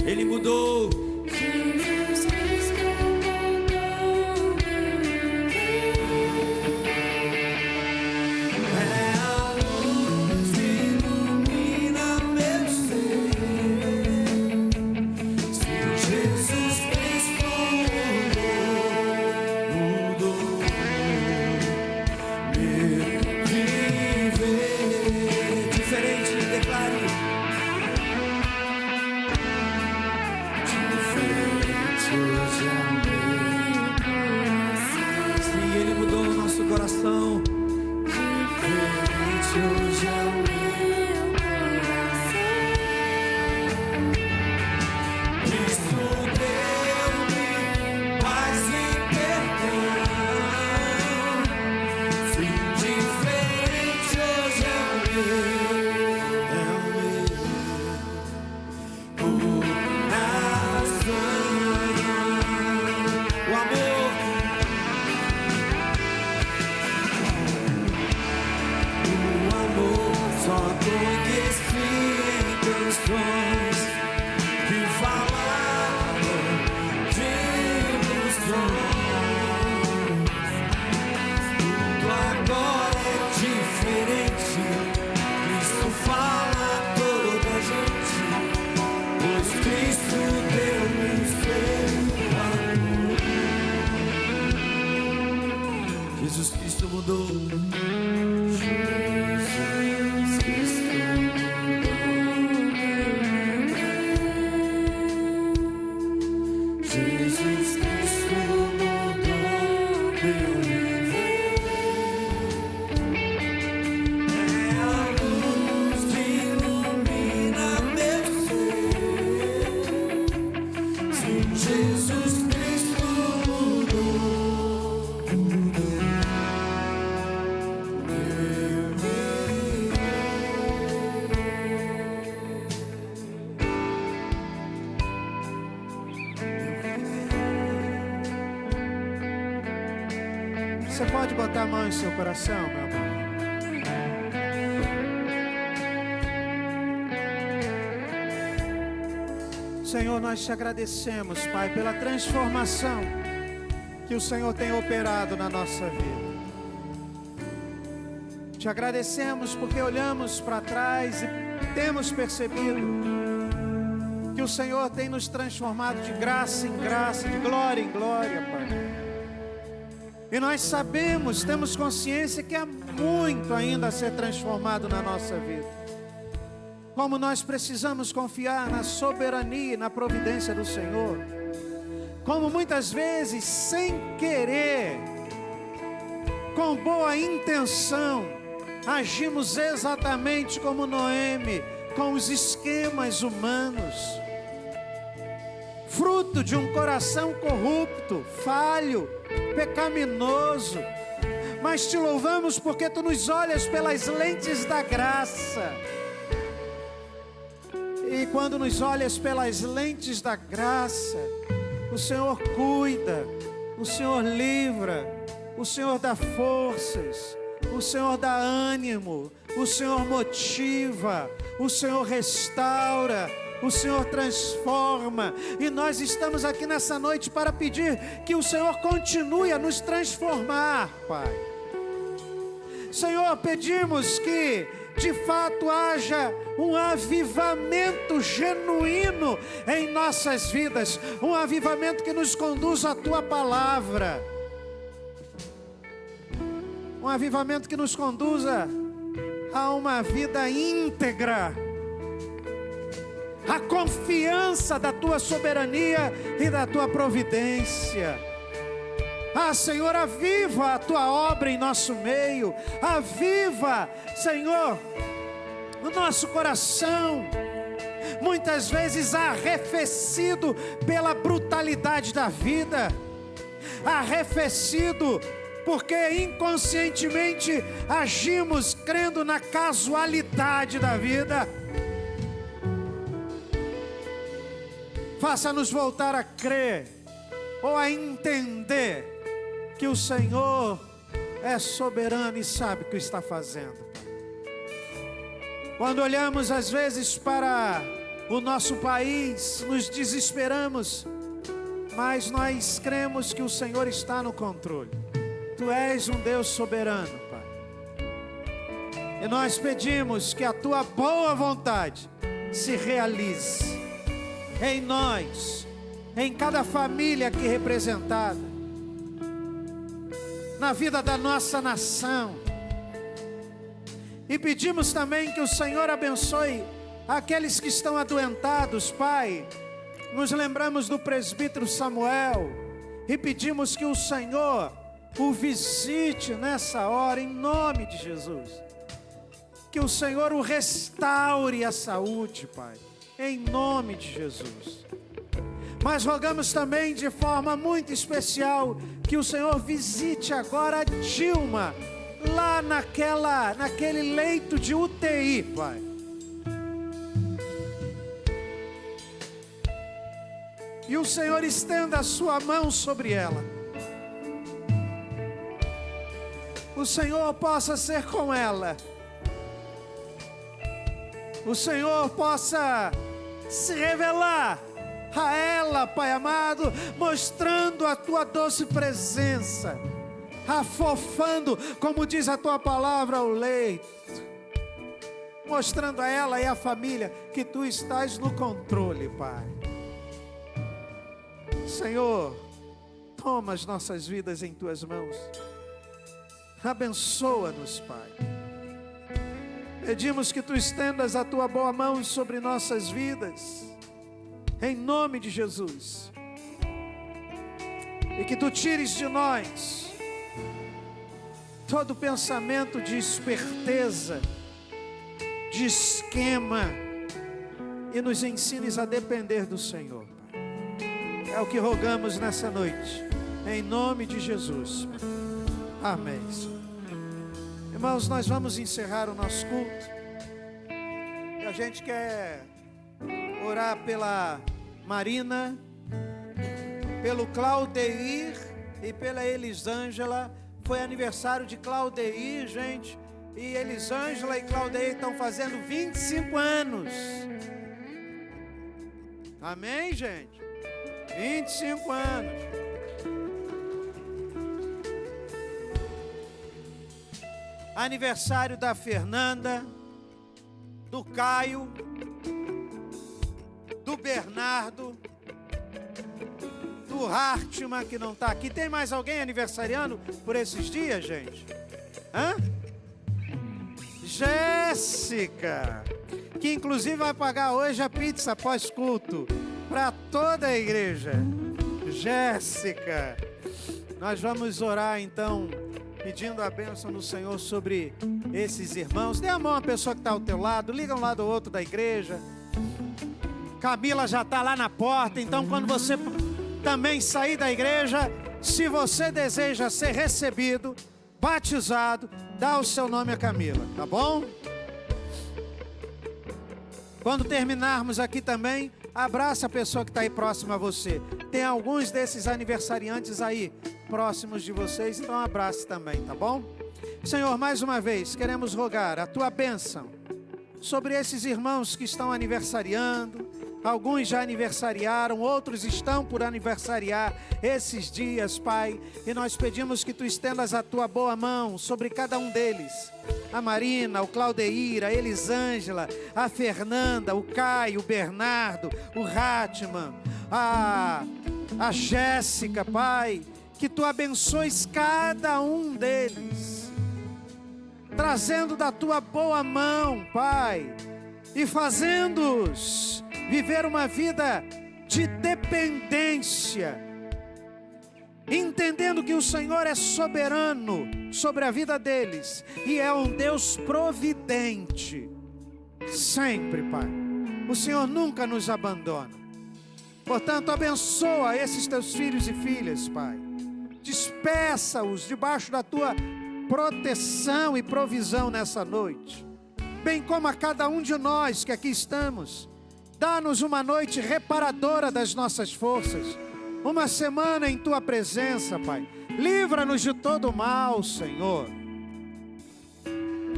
Ele mudou. Jesus Cristo mudou. É a luz que ilumina meu ser. Se Jesus Cristo mudou meu viver. Diferente, declare. Sim, Ele mudou o nosso coração. Diferente hoje é o meu coração. Cristo deu-me paz e perdão. Sim, diferente hoje é o meu coração. O amor, só conheci em canções que falavam de ilusões. Tudo agora é diferente. Cristo fala a toda a gente, pois Cristo deu-me seu amor. Jesus Cristo mudou. Você pode botar a mão em seu coração, meu amor? Senhor, nós te agradecemos, Pai, pela transformação que o Senhor tem operado na nossa vida. Te agradecemos porque olhamos para trás e temos percebido que o Senhor tem nos transformado de graça em graça, de glória em glória, Pai. E nós sabemos, temos consciência que há muito ainda a ser transformado na nossa vida. Como nós precisamos confiar na soberania e na providência do Senhor. Como muitas vezes, sem querer, com boa intenção, agimos exatamente como Noemi, com os esquemas humanos, fruto de um coração corrupto, falho, pecaminoso. Mas te louvamos porque tu nos olhas pelas lentes da graça. E quando nos olhas pelas lentes da graça, o Senhor cuida, o Senhor livra, o Senhor dá forças, o Senhor dá ânimo, o Senhor motiva, o Senhor restaura, o Senhor transforma. E nós estamos aqui nessa noite para pedir que o Senhor continue a nos transformar, Pai. Senhor, pedimos que de fato haja um avivamento genuíno em nossas vidas, um avivamento que nos conduza à Tua palavra, um avivamento que nos conduza a uma vida íntegra, a confiança da Tua soberania e da Tua providência. Ah, Senhor, aviva a Tua obra em nosso meio, aviva, Senhor, o nosso coração, muitas vezes arrefecido pela brutalidade da vida, arrefecido porque inconscientemente agimos crendo na casualidade da vida. Faça-nos voltar a crer ou a entender que o Senhor é soberano e sabe o que está fazendo. Quando olhamos às vezes para o nosso país, nos desesperamos, mas nós cremos que o Senhor está no controle. Tu és um Deus soberano, Pai. E nós pedimos que a Tua boa vontade se realize em nós, em cada família aqui representada, na vida da nossa nação. E pedimos também que o Senhor abençoe aqueles que estão adoentados, Pai. Nos lembramos do presbítero Samuel e pedimos que o Senhor o visite nessa hora, em nome de Jesus. Que o Senhor o restaure a saúde, Pai, em nome de Jesus. Mas rogamos também de forma muito especial que o Senhor visite agora a Dilma, lá naquele leito de UTI, Pai. E o Senhor estenda a sua mão sobre ela. O Senhor possa ser com ela. O Senhor possa se revelar a ela, Pai amado, mostrando a Tua doce presença, afofando, como diz a Tua palavra, o leito, mostrando a ela e a família que Tu estás no controle, Pai. Senhor, toma as nossas vidas em Tuas mãos, abençoa-nos, Pai. Pedimos que Tu estendas a Tua boa mão sobre nossas vidas, em nome de Jesus, e que Tu tires de nós todo pensamento de esperteza, de esquema, e nos ensines a depender do Senhor, Pai. É o que rogamos nessa noite, em nome de Jesus. Amém. Irmãos, nós vamos encerrar o nosso culto, e a gente quer orar pela Marina, pelo Claudeir e pela Elisângela. Foi aniversário de Claudeir, gente, e Elisângela e Claudeir estão fazendo 25 anos. Amém, gente? 25 anos. Aniversário da Fernanda, do Caio, do Bernardo, do Hartman, que não está aqui. Tem mais alguém aniversariando por esses dias, gente? Hã? Jéssica, que inclusive vai pagar hoje a pizza pós-culto para toda a igreja. Jéssica, nós vamos orar então, pedindo a bênção do Senhor sobre esses irmãos. Dê a mão à pessoa que está ao teu lado, liga um lado ao outro da igreja. Camila já está lá na porta, então quando você também sair da igreja, se você deseja ser recebido, batizado, dá o seu nome a Camila, tá bom? Quando terminarmos aqui também, abraça a pessoa que está aí próxima a você. Tem alguns desses aniversariantes aí próximos de vocês, então abrace também, tá bom? Senhor, mais uma vez, queremos rogar a tua bênção sobre esses irmãos que estão aniversariando. Alguns já aniversariaram, outros estão por aniversariar esses dias, Pai. E nós pedimos que Tu estendas a Tua boa mão sobre cada um deles. A Marina, o Claudeir, a Elisângela, a Fernanda, o Caio, o Bernardo, o Ratman, a Jéssica, Pai. Que Tu abençoes cada um deles, trazendo da Tua boa mão, Pai, e fazendo-os viver uma vida de dependência, entendendo que o Senhor é soberano sobre a vida deles e é um Deus providente, sempre, Pai. O Senhor nunca nos abandona. Portanto, abençoa esses Teus filhos e filhas, Pai. Despeça-os debaixo da Tua proteção e provisão nessa noite, bem como a cada um de nós que aqui estamos. Dá-nos uma noite reparadora das nossas forças, uma semana em Tua presença, Pai. Livra-nos de todo mal, Senhor,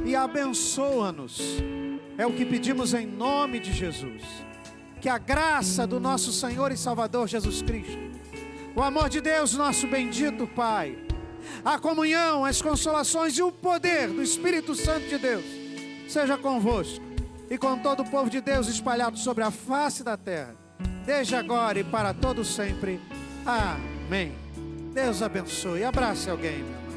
e abençoa-nos. É o que pedimos em nome de Jesus. Que a graça do nosso Senhor e Salvador Jesus Cristo, o amor de Deus, nosso bendito Pai, a comunhão, as consolações e o poder do Espírito Santo de Deus seja convosco e com todo o povo de Deus espalhado sobre a face da terra, desde agora e para todo sempre. Amém. Deus abençoe. Abrace alguém, meu irmão.